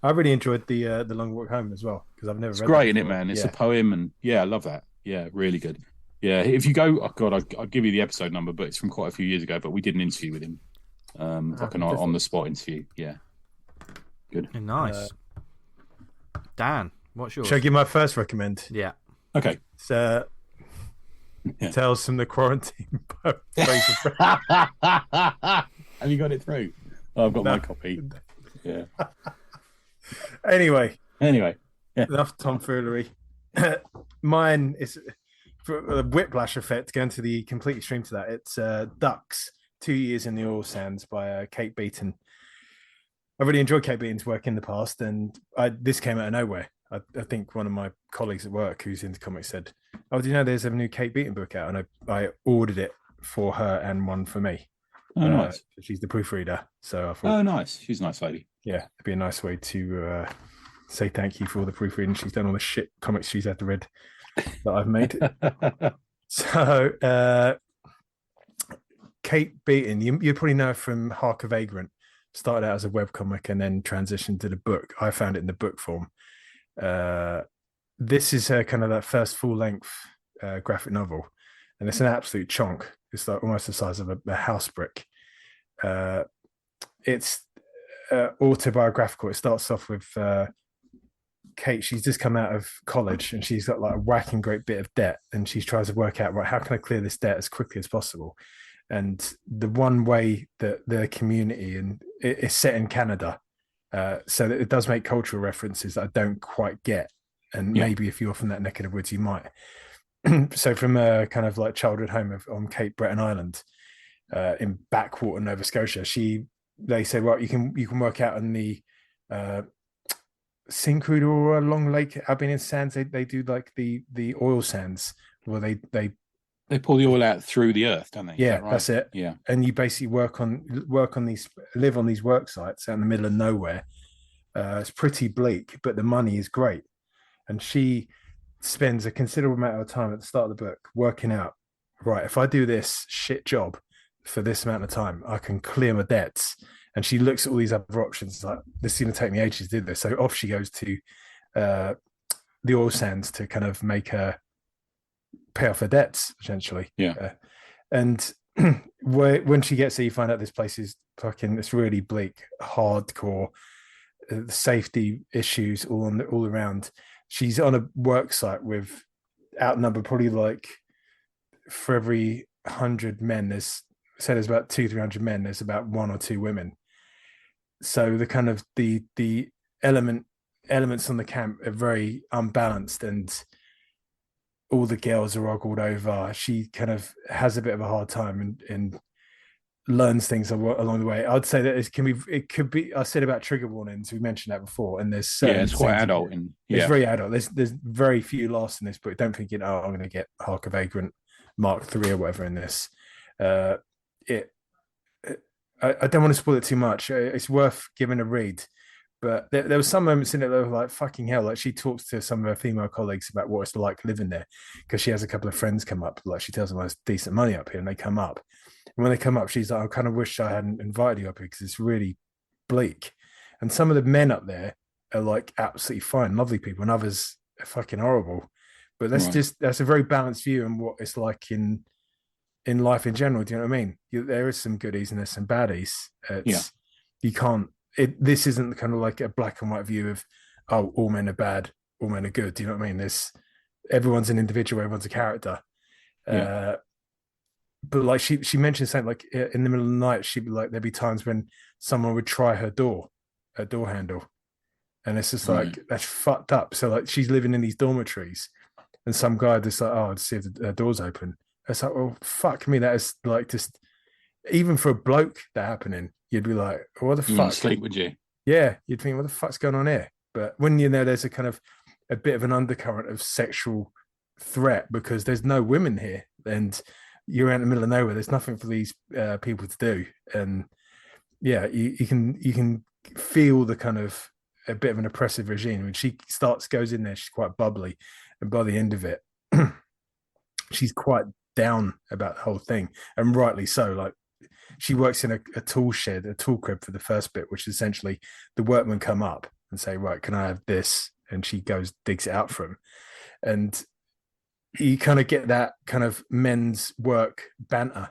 I really enjoyed the Long Walk Home as well because I've never. It's great, isn't it, man? It's a poem, and I love that. Yeah, really good. Yeah, if you go, oh God, I'll give you the episode number, but it's from quite a few years ago. But we did an interview with him, like an on the spot interview. Yeah, good. Nice. Dan, what's yours? Should I give my first recommend? Yeah. Okay. It's Tales from the Quarantine. Have you got it through? Oh, I've got my copy. Yeah. Anyway. Yeah. Enough tomfoolery. Mine is for a whiplash effect, going to the complete extreme to that. It's Ducks, 2 Years in the Oil Sands by Kate Beaton. I really enjoyed Kate Beaton's work in the past, and this came out of nowhere. I think one of my colleagues at work who's into comics said, "Oh, do you know there's a new Kate Beaton book out?" And I ordered it for her and one for me. Oh, nice. She's the proofreader, so I thought, oh, nice. She's a nice lady. Yeah, it'd be a nice way to say thank you for all the proofreading she's done, all the shit comics she's had to read that I've made. So, Kate Beaton, you probably know her from Hark a Vagrant. Started out as a webcomic and then transitioned to the book. I found it in the book form. This is her kind of that first full-length graphic novel, and it's an absolute chonk. It's like almost the size of a house brick. It's autobiographical. It starts off with Kate. She's just come out of college and she's got like a whacking great bit of debt, and she's trying to work out, right, how can I clear this debt as quickly as possible? And the one way that the community, and it's set in Canada, so that it does make cultural references that I don't quite get. And maybe if you're from that neck of the woods, you might. So from a kind of like childhood home on Cape Breton Island, in backwater Nova Scotia, they say, well, you can work out on the Syncrude or along Lake Albion Sands. They do like the oil sands where they pull the oil out through the earth, don't they? Yeah, right? That's it. Yeah, and you basically live on these work sites out in the middle of nowhere. It's pretty bleak, but the money is great. And she spends a considerable amount of time at the start of the book working out, right, if I do this shit job for this amount of time, I can clear my debts. And she looks at all these other options, like, this is going to take me ages to do this. So off she goes to the oil sands to kind of make her pay off her debts, essentially. Yeah. And when she gets there, you find out this place is it's really bleak, hardcore, safety issues all around. She's on a work site with outnumbered probably like for every 100 men, there's about 200-300 men, there's about 1 or 2 women. So the kind of the elements on the camp are very unbalanced, and all the girls are ogled over. She kind of has a bit of a hard time and learns things along the way. I'd say that it could be. I said about trigger warnings. We mentioned that before, and there's it's quite adult. It's very adult. There's very few laughs in this book. Don't think I'm going to get Hark a Vagrant Mark III or whatever in this. I don't want to spoil it too much. It's worth giving a read. But there were some moments in it that were like, fucking hell. Like, she talks to some of her female colleagues about what it's like living there, because she has a couple of friends come up. Like, she tells them there's decent money up here, and they come up. And when they come up, she's like, I kind of wish I hadn't invited you up here because it's really bleak. And some of the men up there are like absolutely fine, lovely people, and others are fucking horrible. But that's a very balanced view on what it's like in life in general. Do you know what I mean? There is some goodies and there's some baddies. You can't. This isn't kind of like a black and white view of, oh, all men are bad, all men are good. Do you know what I mean? Everyone's an individual, everyone's a character. But like she mentioned something like in the middle of the night, she'd be like, there'd be times when someone would try her door handle, and it's just like that's fucked up. So like she's living in these dormitories, and some guy just like, oh, I'd see if the door's open. It's like, well, fuck me, that is like just even for a bloke that happening, you'd be like, what the fuck? Sleep, would you? Yeah, you'd think, what the fuck's going on here? But when there's a kind of a bit of an undercurrent of sexual threat because there's no women here, and you're out in the middle of nowhere. There's nothing for these people to do, and you can feel the kind of a bit of an oppressive regime. When she goes in there, she's quite bubbly, and by the end of it, she's quite down about the whole thing, and rightly so. Like she works in a tool shed, a tool crib for the first bit, which is essentially the workmen come up and say, right, can I have this? And she goes, digs it out for him. And you kind of get that kind of men's work banter.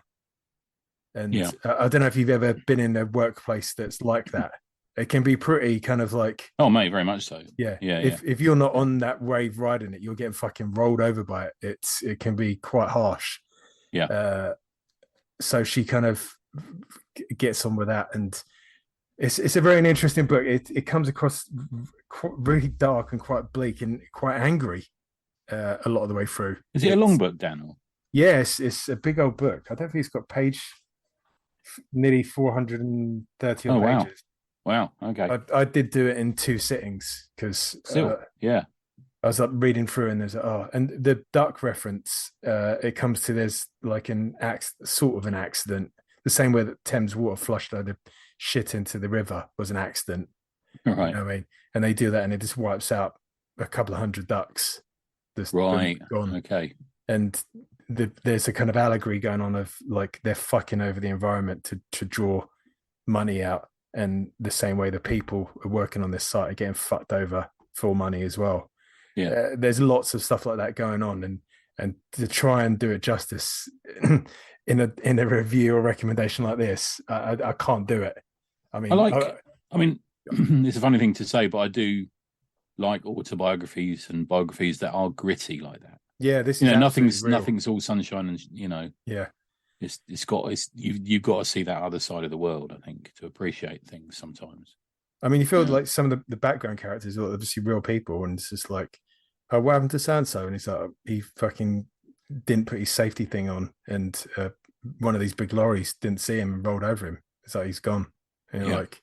And I don't know if you've ever been in a workplace that's like that. It can be pretty kind of like, oh mate, very much so. If you're not on that wave riding it, you're getting fucking rolled over by it. It can be quite harsh. So she kind of gets on with that, and it's a very interesting book. It comes across really dark and quite bleak and quite angry a lot of the way through. Is it a long book, Daniel? Yes, it's a big old book. I don't think it's got nearly 430 pages. Wow. Okay. I did do it in 2 sittings because I was like reading through, and there's and the duck reference. It comes to there's like sort of an accident, the same way that Thames Water flushed a load of shit into the river was an accident. Right. You know what I mean? And they do that, and it just wipes out a couple of hundred ducks. Right. Gone. Okay. And there's a kind of allegory going on of like they're fucking over the environment to draw money out, and the same way the people are working on this site are getting fucked over for money as well. There's lots of stuff like that going on, and to try and do it justice in a review or recommendation like this, I can't do it. I mean, it's a funny thing to say, but I do like autobiographies and biographies that are gritty like that. Yeah, this is nothing's all sunshine, and you've got to see that other side of the world, I think, to appreciate things sometimes. I mean, you feel like some of the background characters are obviously real people, and it's just like, oh, what happened to so-and-so? And he's like, he fucking didn't put his safety thing on, and one of these big lorries didn't see him and rolled over him. It's like he's gone. And you're like,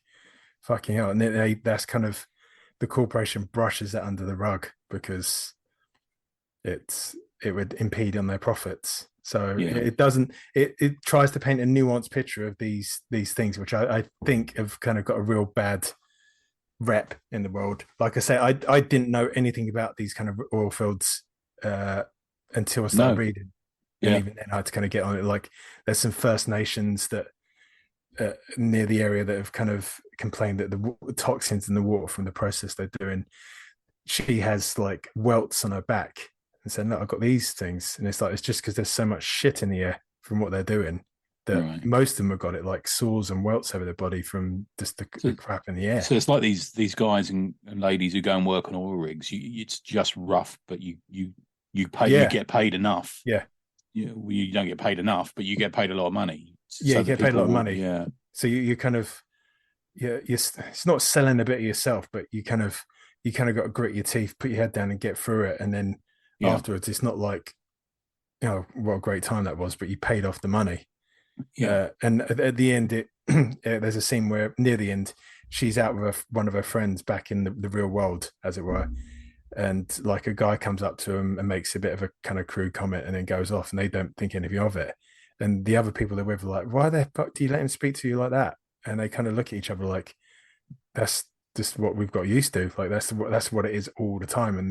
fucking hell. And then that's kind of, the corporation brushes that under the rug because it would impede on their profits. So it doesn't. It tries to paint a nuanced picture of these things, which I think have kind of got a real bad rep in the world. Like I say, I didn't know anything about these kind of oil fields until I started reading. And even then I had to kind of get on it. Like there's some First Nations that near the area that have kind of complained that the toxins in the water from the process they're doing, she has like welts on her back and said, no, I've got these things. And it's like, it's just because there's so much shit in the air from what they're doing that most of them have got it like sores and welts over their body from just the crap in the air. So it's like these guys and ladies who go and work on oil rigs. It's just rough, but you get paid enough. Yeah. You don't get paid enough, but you get paid a lot of money. You get paid a lot of money. Yeah. So you kind of, it's not selling a bit of yourself, but you kind of got to grit your teeth, put your head down and get through it. And then afterwards, it's not like, what a great time that was, but you paid off the money. Yeah. And at the end, there's a scene where near the end, she's out with one of her friends back in the real world, as it were. And like a guy comes up to him and makes a bit of a kind of crude comment and then goes off, and they don't think anything of it. And the other people they're with are like, why the fuck do you let him speak to you like that? And they kind of look at each other like, that's just what we've got used to. Like that's what it is all the time in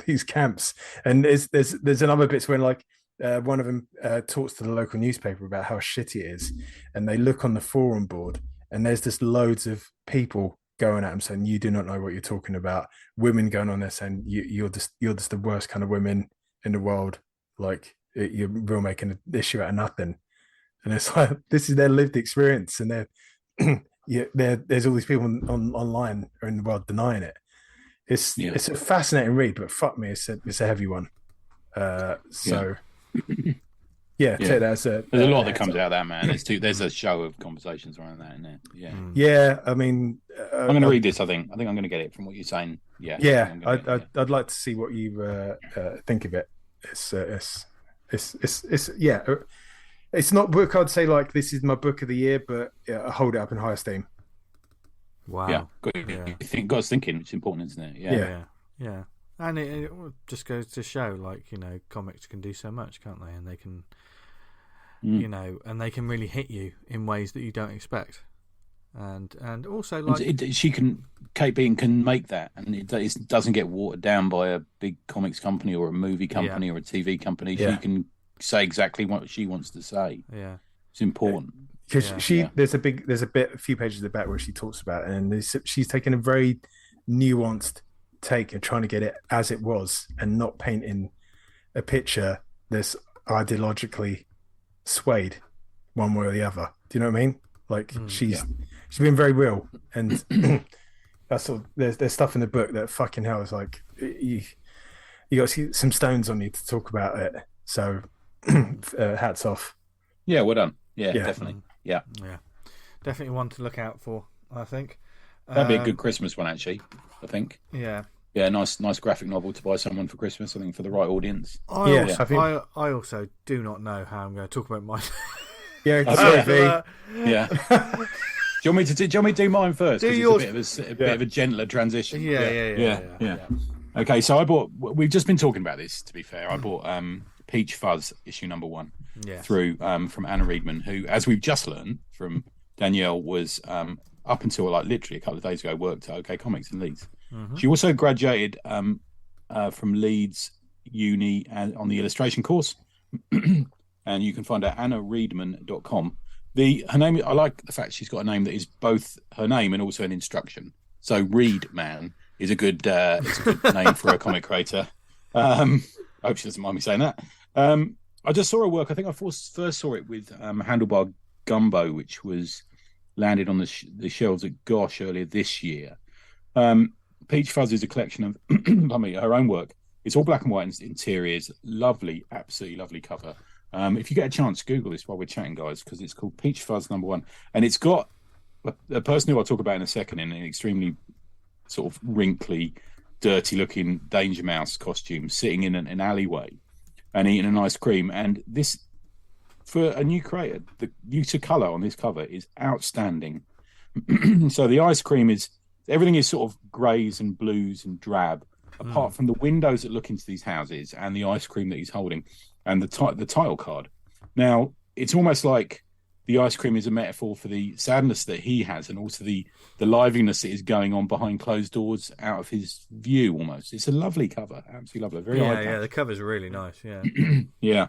these camps. And there's another bits when like one of them talks to the local newspaper about how shitty it is, and they look on the forum board and there's just loads of people going at him saying, "You do not know what you're talking about." Women going on there saying, you're just the worst kind of women in the world. Like you're real making an issue out of nothing." And it's like, this is their lived experience, and there's all these people online or in the world denying it. It's a fascinating read, but fuck me, it's a heavy one. Take that as there's a lot that comes out of that, man. There's a show of conversations around that in there. Yeah. I mean, I'm going to read this. I think I'm going to get it from what you're saying. I'd like to see what you think of it. It's not a book I'd say like this is my book of the year, but I hold it up in high esteem. Wow. Yeah. Got us thinking. It's important, isn't it? Yeah. And it just goes to show, like, comics can do so much, can't they? And they can, and they can really hit you in ways that you don't expect. And also, like, Kate Beaton can make that, and it doesn't get watered down by a big comics company or a movie company or a TV company. Yeah. She can say exactly what she wants to say. Yeah, it's important. Because there's a few pages at the back where she talks about it, and she's taken a very nuanced take and trying to get it as it was and not painting a picture that's ideologically swayed one way or the other. Do you know what I mean? Like she's been very real, and that's all. There's stuff in the book that fucking hell is like you got some stones on you to talk about it. So hats off. Yeah, well done. Yeah. Definitely. Yeah, definitely one to look out for, I think. That'd be a good Christmas one, actually. I think. Yeah, nice graphic novel to buy someone for Christmas. I think for the right audience. I also do not know how I'm going to talk about mine. Yeah. Do you want me to do mine first? Do yours. It's a bit of a gentler transition. Yeah. Okay, so we've just been talking about this. To be fair, I bought Peach Fuzz issue number 1 through from Anna Readman, who, as we've just learned from Danielle, was up until like literally a couple of days ago worked at OK Comics in Leeds. Mm-hmm. She also graduated from Leeds Uni and on the illustration course, and you can find her at annareadman.com. Her name, I like the fact she's got a name that is both her name and also an instruction. So Readman is a good name for a comic creator. I hope she doesn't mind me saying that. I just saw her work. I think I first saw it with Handlebar Gumbo, which was landed on the shelves at Gosh earlier this year. Peach Fuzz is a collection of her own work. It's all black and white interiors. Lovely, absolutely lovely cover. If you get a chance, Google this while we're chatting, guys, because it's called Peach Fuzz number 1. And it's got a person who I'll talk about in a second in an extremely sort of wrinkly, dirty-looking Danger Mouse costume sitting in an alleyway and eating an ice cream. And this, for a new creator, the use of colour on this cover is outstanding. So the ice cream everything is sort of greys and blues and drab, apart from the windows that look into these houses and the ice cream that he's holding and the title card. Now, it's almost like the ice cream is a metaphor for the sadness that he has and also the liveliness that is going on behind closed doors out of his view almost. It's a lovely cover, absolutely lovely. Very yeah, the cover's really nice, yeah. Yeah.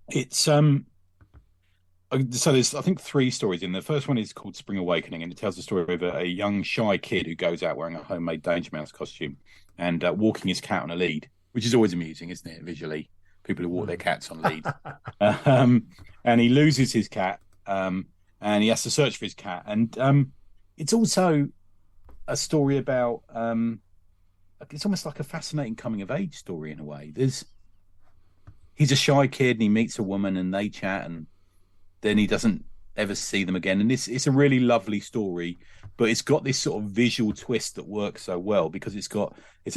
It's so there's I think 3 stories in there. The first one is called Spring Awakening, and it tells the story of a young shy kid who goes out wearing a homemade Danger Mouse costume and walking his cat on a lead, which is always amusing, isn't it, visually? People who walk their cats on leads. And he loses his cat, and he has to search for his cat. And it's also a story about it's almost like a fascinating coming of age story in a way. He's a shy kid and he meets a woman and they chat, and then he doesn't ever see them again. And it's a really lovely story, but it's got this sort of visual twist that works so well because it's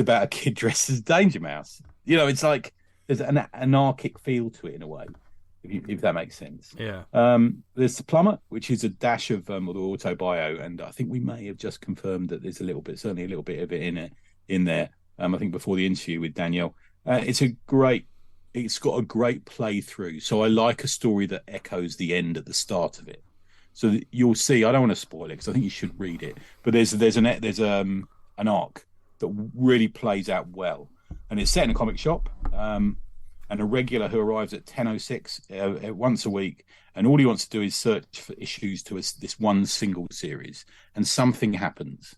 about a kid dressed as Danger Mouse. It's like there's an anarchic feel to it in a way, if that makes sense. Yeah. There's The Plumber, which is a dash of the autobio, and I think we may have just confirmed that there's certainly a little bit of it in there. I think before the interview with Danielle, it's got a great play through. So I like a story that echoes the end at the start of it. So you'll see. I don't want to spoil it because I think you should read it. But there's an arc that really plays out well, and it's set in a comic shop. and a regular who arrives at 10:06 once a week, and all he wants to do is search for issues to this one single series, and something happens,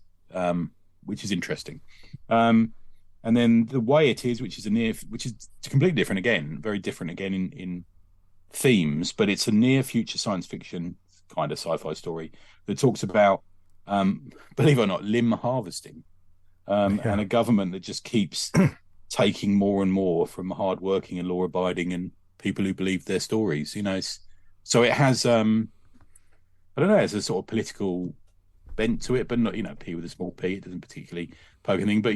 which is interesting. And then the way it is, which is completely different again, very different again in themes, but it's a near future science fiction kind of sci-fi story that talks about, believe it or not, limb harvesting, and a government that just keeps taking more and more from hardworking and law-abiding and people who believe their stories. So it has, I don't know, it's a sort of political bent to it, but not, P with a small p. It doesn't particularly poke anything, but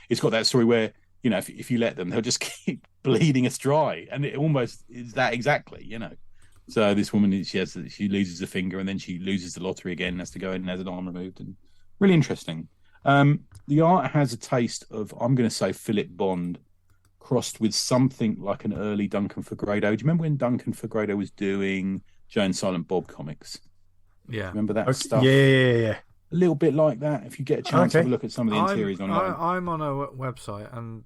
it's got that story where if you let them, they'll just keep bleeding us dry, and it almost is that exactly. So this woman, she loses a finger, and then she loses the lottery again, and has to go in and has an arm removed, and really interesting. The art has a taste of, I'm going to say, Philip Bond crossed with something like an early Duncan Fegredo. Do you remember when Duncan Fegredo was doing Joe and Silent Bob comics? Yeah. Remember that stuff? Yeah. A little bit like that. If you get a chance, have a look at some of the interiors online. I'm on a website, and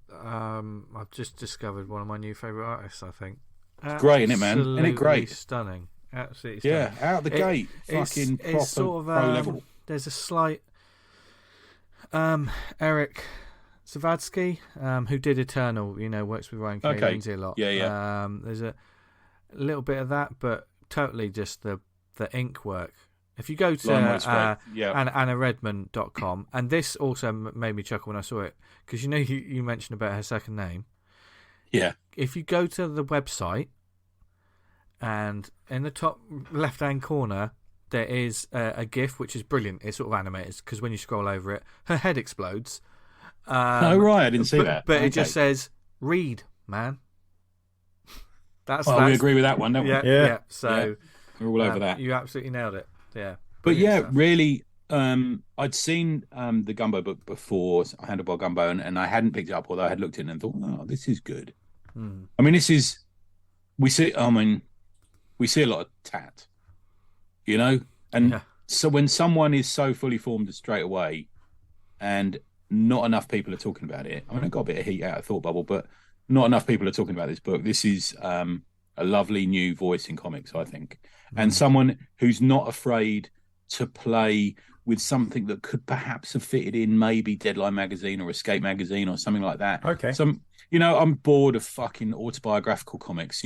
I've just discovered one of my new favourite artists, I think. It's great, isn't it, man? Isn't it great? Stunning. Absolutely stunning. Yeah, out the gate. Fucking proper sort of, pro level. There's a slight... Eric Savadsky, who did Eternal, works with Ryan K. Lindsay a lot. Yeah. There's a little bit of that, but totally just the ink work. If you go to AnnaRedman.com, and this also made me chuckle when I saw it, because you mentioned about her second name. Yeah. If you go to the website, and in the top left-hand corner, there is a GIF, which is brilliant. It's sort of animated, because when you scroll over it, her head explodes. Oh, right, I didn't see that. But it just says, read, man. We agree with that one, don't we? Yeah. So we're all over that. You absolutely nailed it. Yeah. But really, I'd seen the Gumbo book before, Handlebar Gumbo, and I hadn't picked it up, although I had looked at it and thought, oh, this is good. I mean, we see a lot of tat, and so when someone is so fully formed straight away and not enough people are talking about it, I mean, I got a bit of heat out of Thought Bubble, but not enough people are talking about this book. This is a lovely new voice in comics, I think, and someone who's not afraid to play with something that could perhaps have fitted in maybe Deadline magazine or Escape magazine or something like that. Okay. I'm bored of fucking autobiographical comics,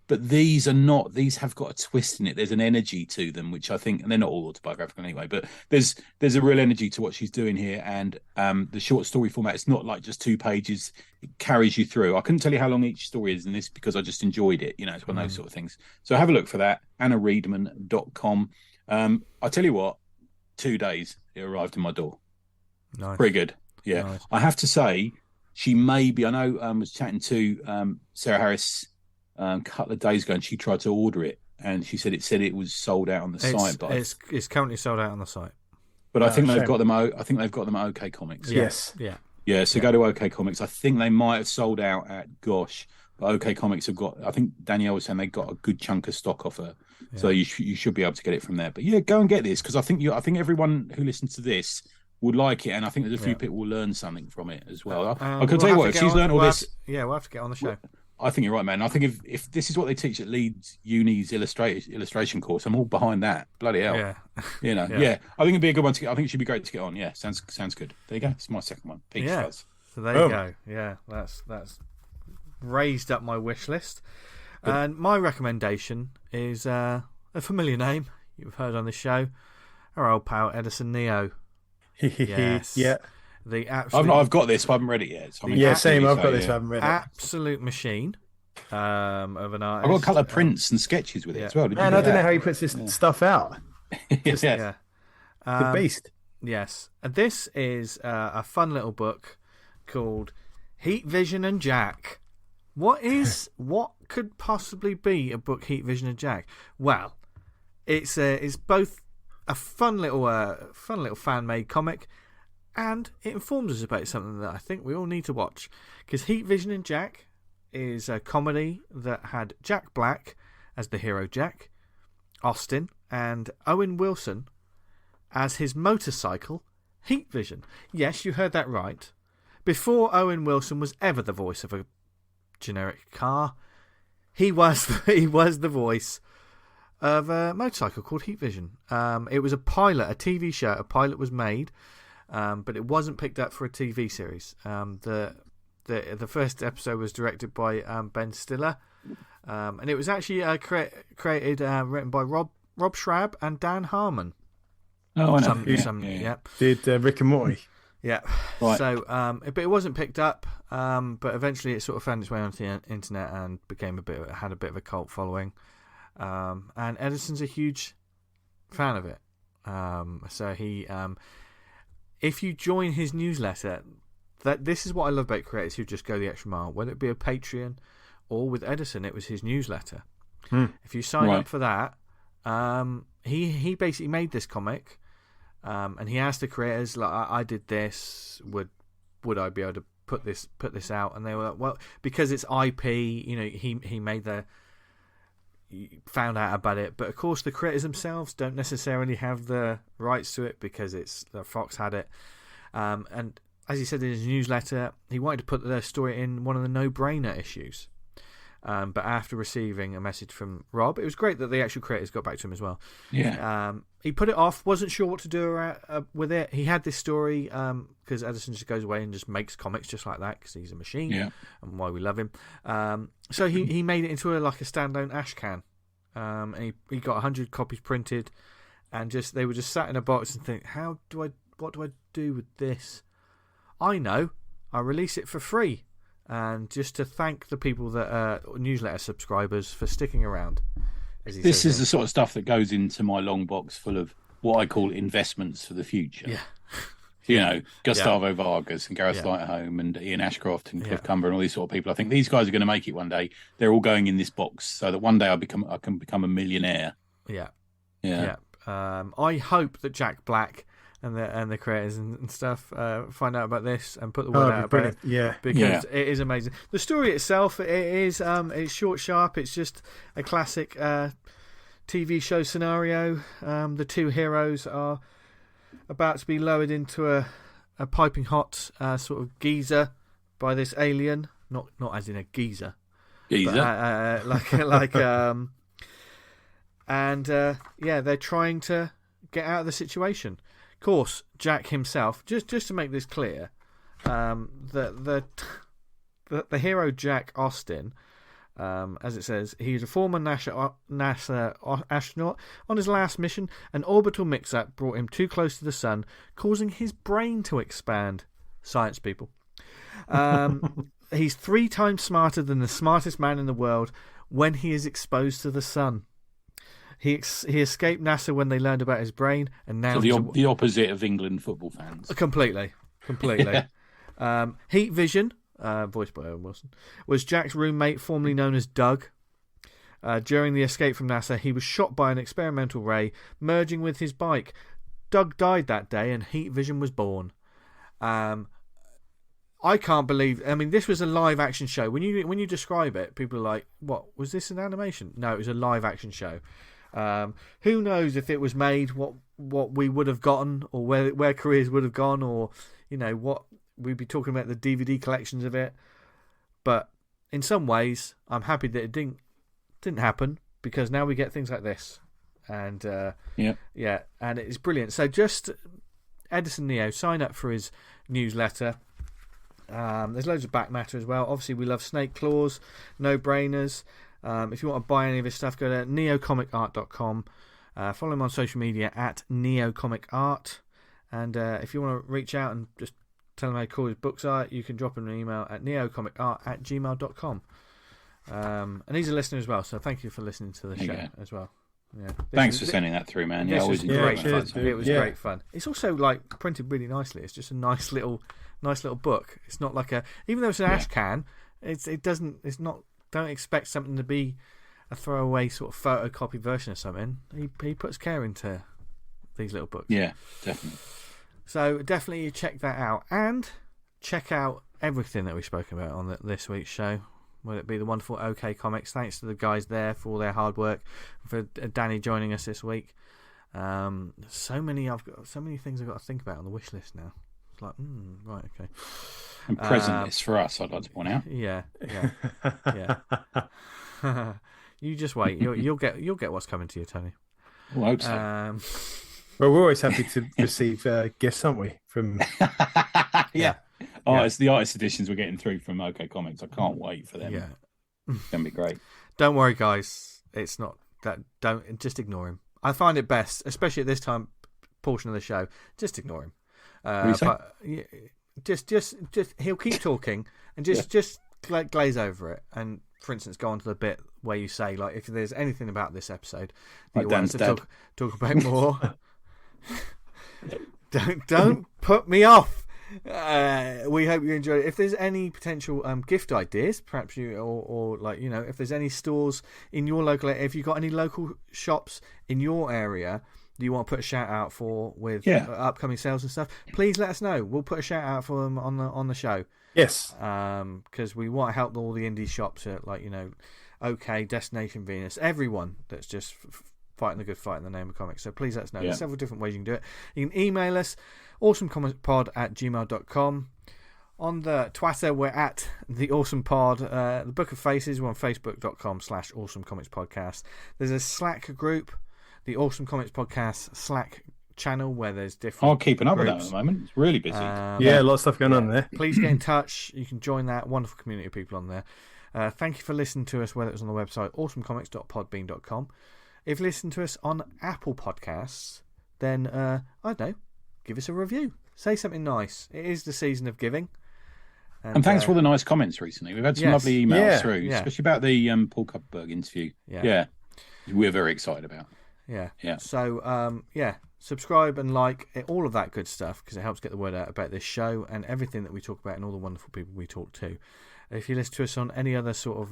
but these have got a twist in it. There's an energy to them, which I think, and they're not all autobiographical anyway, but there's a real energy to what she's doing here. And the short story format, it's not like just 2 pages. It carries you through. I couldn't tell you how long each story is in this because I just enjoyed it. It's one of those sort of things. So have a look for that. AnnaReadman.com. I'll tell you what, 2 days it arrived in my door. Nice. Pretty good. Yeah. Nice. I have to say, she may be, I know I was chatting to Sarah Harris a couple of days ago, and she tried to order it, and she said it was sold out on the site. But it's currently sold out on the site. But I think they've got them. I think they've got them at OK Comics. Yes. Yeah. So go to OK Comics. I think they might have sold out at Gosh, but OK Comics have got. I think Danielle was saying they got a good chunk of stock off her, so you should be able to get it from there. But yeah, go and get this, because I think everyone who listens to this would like it, and I think there's a few people will learn something from it as well. I can tell you what, if she's learned all this... we'll have to get on the show. I think you're right, man. I think if this is what they teach at Leeds Uni's illustration course, I'm all behind that. Bloody hell. Yeah. Yeah. I think it'd be a good one to get. I think it should be great to get on. Yeah, sounds good. There you go. It's my second one. Peach Fuzz. So there you go. Yeah, that's raised up my wish list. And my recommendation is a familiar name you've heard on the show, our old pal Edison Neo. Yes. Yeah. The absolute... I've got this, but I haven't read it yet. So same. I've got this, but I haven't read it. Absolute machine of an artist. I've got a couple of prints and sketches with it as well. Man, I don't know how he puts this stuff out. The beast. Yes. And this is a fun little book called Heat Vision and Jack. What could possibly be a book Heat Vision and Jack? Well, it's both a fun little fan-made comic, and it informs us about something that I think we all need to watch. Because Heat Vision and Jack is a comedy that had Jack Black as the hero Jack, Austin, and Owen Wilson as his motorcycle, Heat Vision. Yes, you heard that right. Before Owen Wilson was ever the voice of a generic car, he was the voice of a motorcycle called Heat Vision. It was a pilot, a TV show. A pilot was made, but it wasn't picked up for a TV series. The first episode was directed by Ben Stiller, and it was actually created, written by Rob Schrab and Dan Harmon. Oh, I know. Yeah. Did Rick and Morty. Yeah. Right. So, but it wasn't picked up. But eventually, it sort of found its way onto the internet and had a bit of a cult following. And Edison's a huge fan of it. So he, if you join his newsletter, this is what I love about creators who just go the extra mile. Whether it be a Patreon or with Edison, it was his newsletter. If you sign up for that, he basically made this comic. And he asked the creators, like, I did this. Would I be able to put this out? And they were like, well, because it's IP. He found out about it, but of course the creators themselves don't necessarily have the rights to it because Fox had it. And as he said in his newsletter, he wanted to put the story in one of the no-brainer issues. But after receiving a message from Rob, it was great that the actual creators got back to him as well. Yeah. He put it off, wasn't sure what to do with it. He had this story because Edison just goes away and just makes comics just like that because he's a machine, and why we love him. So he made it into a standalone ash can, and he got 100 copies printed, and they were just sat in a box and think, what do I do with this? I know, I release it for free. And just to thank the people that are newsletter subscribers for sticking around. This is the sort of stuff that goes into my long box full of what I call investments for the future. Yeah. Gustavo Vargas and Gareth Lightholm and Ian Ashcroft and Cliff Cumber and all these sort of people. I think these guys are going to make it one day. They're all going in this box so that one day I can become a millionaire. Yeah. I hope that Jack Black and the creators and stuff find out about this and put the word out about it. Yeah, because it is amazing. The story itself, it's short, sharp. It's just a classic TV show scenario. The two heroes are about to be lowered into a piping hot sort of geyser by this alien, not as in a geezer, but, and they're trying to get out of the situation. Of course, Jack himself, just to make this clear, the hero Jack Austin, as it says, he's a former NASA astronaut. On his last mission, an orbital mix-up brought him too close to the sun, causing his brain to expand. Science people. He's 3 times smarter than the smartest man in the world when he is exposed to the sun. He escaped NASA when they learned about his brain, and now the opposite of England football fans. Completely. Heat Vision, voiced by Owen Wilson, was Jack's roommate, formerly known as Doug. During the escape from NASA, he was shot by an experimental ray, merging with his bike. Doug died that day, and Heat Vision was born. I can't believe. I mean, this was a live action show. When you describe it, people are like, "What was this an animation?" No, it was a live action show. Who knows if it was made, what we would have gotten, or where careers would have gone, or what we'd be talking about, the DVD collections of it. But in some ways, I'm happy that it didn't happen, because now we get things like this, and and it's brilliant. So just Edison Neo, sign up for his newsletter. There's loads of back matter as well. Obviously, we love Snake Claws, No Brainers. If you want to buy any of his stuff, go to neocomicart.com. Follow him on social media at neocomicart. And if you want to reach out and just tell him how cool his books are, you can drop him an email at neocomicart@gmail.com. And he's a listener as well, so thank you for listening to the show as well. Yeah. Thanks for sending that through, man. This was great fun. Dude. It was great fun. It's also printed really nicely. It's just a nice little book. It's not like even though it's an ash can, it's not. Don't expect something to be a throwaway sort of photocopy version of something. He puts care into these little books. Yeah, definitely. So definitely check that out, and check out everything that we spoke about on this week's show. Whether it be the wonderful OK Comics, thanks to the guys there for all their hard work, for Danny joining us this week. So many things I've got to think about on the wish list now. It's like, right, okay. And present is for us, I'd like to point out. Yeah. You just wait. You'll get what's coming to you, Tony. Well, I hope so. Well, we're always happy to receive gifts, aren't we? From yeah. Oh, it's the artist editions we're getting through from OK Comics. I can't wait for them. Yeah, it's gonna be great. Don't worry, guys. It's not that. Don't just ignore him. I find it best, especially at this time portion of the show. Just ignore him. But just he'll keep talking and just glaze over it. And for instance, go on to the bit where you say, like, if there's anything about this episode that you want us to talk about more, don't put me off. We hope you enjoyed it. If there's any potential gift ideas, perhaps you or like, you know, if there's any stores in your local area, if you've got any local shops in your area that you want to put a shout out for with upcoming sales and stuff, please let us know. We'll put a shout out for them on the show. Yes. Because we want to help all the indie shops at, like, you know, OK, Destination Venus, everyone that's just fighting the good fight in the name of comics. So please let us know. There's several different ways you can do it. You can email us, awesomecomicspod@gmail.com. On the Twitter, we're at the Awesome Pod. The Book of Faces, we're on facebook.com/awesomecomicspodcast. There's a Slack group, the Awesome Comics Podcast Slack channel, where there's different I'm keeping up with that at the moment. It's really busy. A lot of stuff going on there. Please get in touch. You can join that wonderful community of people on there. Thank you for listening to us, whether it was on the website awesomecomics.podbean.com. If you listen to us on Apple Podcasts, then I don't know, give us a review. Say something nice. It is the season of giving. And thanks for all the nice comments recently. We've had some lovely emails through, especially about the Paul Kupperberg interview. Yeah. We're very excited about. Yeah. So, subscribe and like all of that good stuff, because it helps get the word out about this show and everything that we talk about and all the wonderful people we talk to. If you listen to us on any other sort of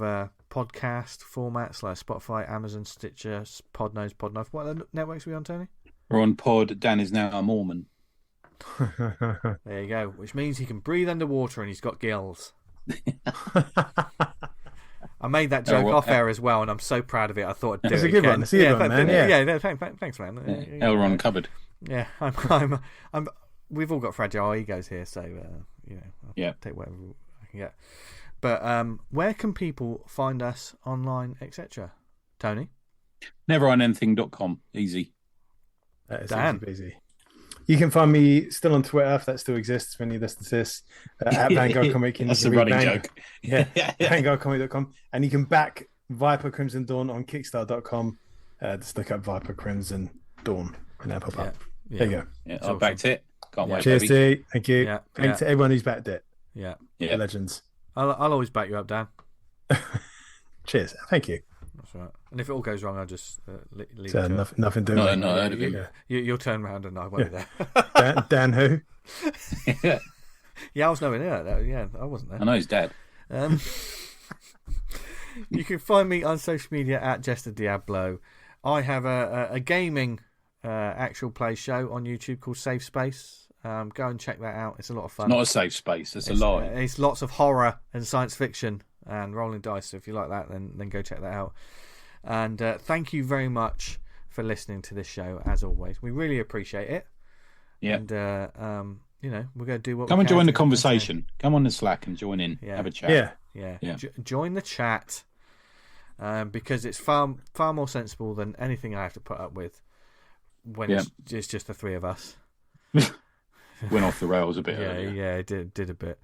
podcast formats like Spotify, Amazon, Stitcher, Podnose, Podknife, what other networks are we on, Tony? We're on Pod. Dan is now a Mormon. There you go, which means he can breathe underwater and he's got gills. I made that joke off air as well, and I'm so proud of it. I thought I'd do it again. Good one. It's a good one, man. Thanks, man. L. Ron Cupboard. Yeah, I'm. We've all got fragile egos here, so I'll take whatever I can get. But where can people find us online, etc.? Tony? Neverendanything.com. Easy. That is easy. You can find me still on Twitter, if that still exists when you listen to this, at Vanguard Comic. That's a running joke. Yeah, VanguardComic.com. And you can back Vyper Crimson Dawn on Kickstarter.com. Just look up Vyper Crimson Dawn and that'll pop up. Yeah. There you go. Yeah, I backed it. Can't wait. Cheers, baby. T. Thank you. Yeah. Thanks to everyone who's backed it. Yeah. Legends. I'll always back you up, Dan. Cheers. Thank you. That's right. And if it all goes wrong, I'll just leave so it. Nothing doing. No, you'll turn around and I won't be there. Dan who? Yeah, I was nowhere near that. Yeah, I wasn't there. I know his dad. You can find me on social media at Jester Diablo. I have a gaming actual play show on YouTube called Safe Space. Go and check that out. It's a lot of fun. Not a safe space. It's a lie. It's lots of horror and science fiction and rolling dice. So if you like that, then go check that out. And thank you very much for listening to this show. As always, we really appreciate it. Yeah. And we're going to do what. Come and join the conversation. Come on the Slack and join in. Yeah. Have a chat. Yeah. Join the chat. Because it's far more sensible than anything I have to put up with when it's just the three of us. Went off the rails a bit earlier. Yeah, it did a bit.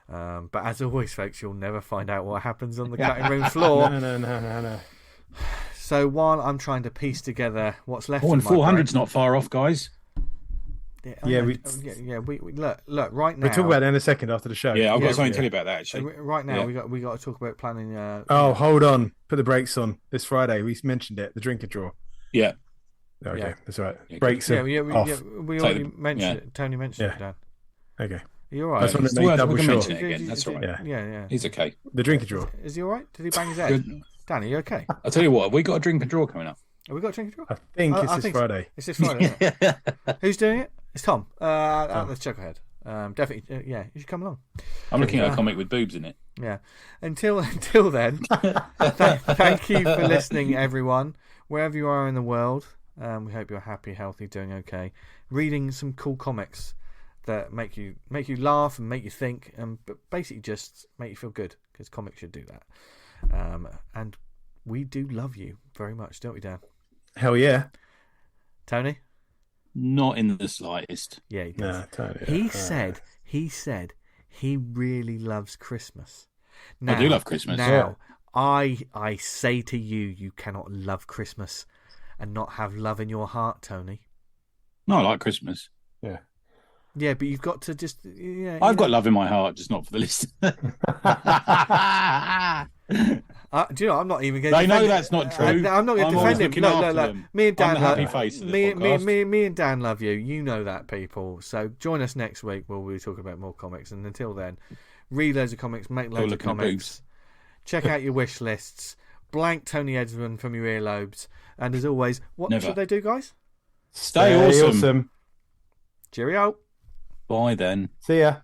But as always, folks, you'll never find out what happens on the cutting room floor. No. So while I'm trying to piece together what's left, and 400's not far off, guys. We look right now. We'll talk about it in a second after the show. Yeah, I've got something to tell you about that actually. Right now, we got to talk about planning. Hold on, put the brakes on. This Friday, we mentioned it. The drinker draw. Yeah. Okay, that's all right. Brakes are off. We already mentioned it. Tony mentioned it, Dan. Okay. Are you all right? That's we can mention it again. That's all right. Yeah. He's okay. The drinker draw. Is he all right? Did he bang his head? Dan, are you okay? I'll tell you what. We got a drink and draw coming up. Have we got a drink and draw? I think it's this Friday. It's this Friday. Isn't it? Who's doing it? It's Tom. Let's check ahead. Definitely. You should come along. I'm looking at a comic with boobs in it. Yeah. Until then, thank you for listening, everyone, wherever you are in the world. We hope you're happy, healthy, doing okay. Reading some cool comics that make you laugh and make you think, but basically just make you feel good, because comics should do that. And we do love you very much, don't we, Dan? Hell yeah. Tony? Not in the slightest. Yeah, he does. No, totally. He said he really loves Christmas. Now, I do love Christmas. Now, I say to you, you cannot love Christmas and not have love in your heart, Tony. No, I like Christmas. Yeah. Yeah, but you've got to just... Yeah, I've got love in my heart, just not for the listener. Do you know, I'm not even going to They defend know him. that's not true. I'm not going to defend him. Look. Me and Dan I'm the happy face of the podcast. me and Dan love you. You know that, people. So join us next week where we'll be talking about more comics. And until then, read loads of comics, make loads of comics. Check out your wish lists. Blank Tony Edison from your earlobes. And as always, what should they do, guys? Stay awesome. Cheerio. Bye then. See ya.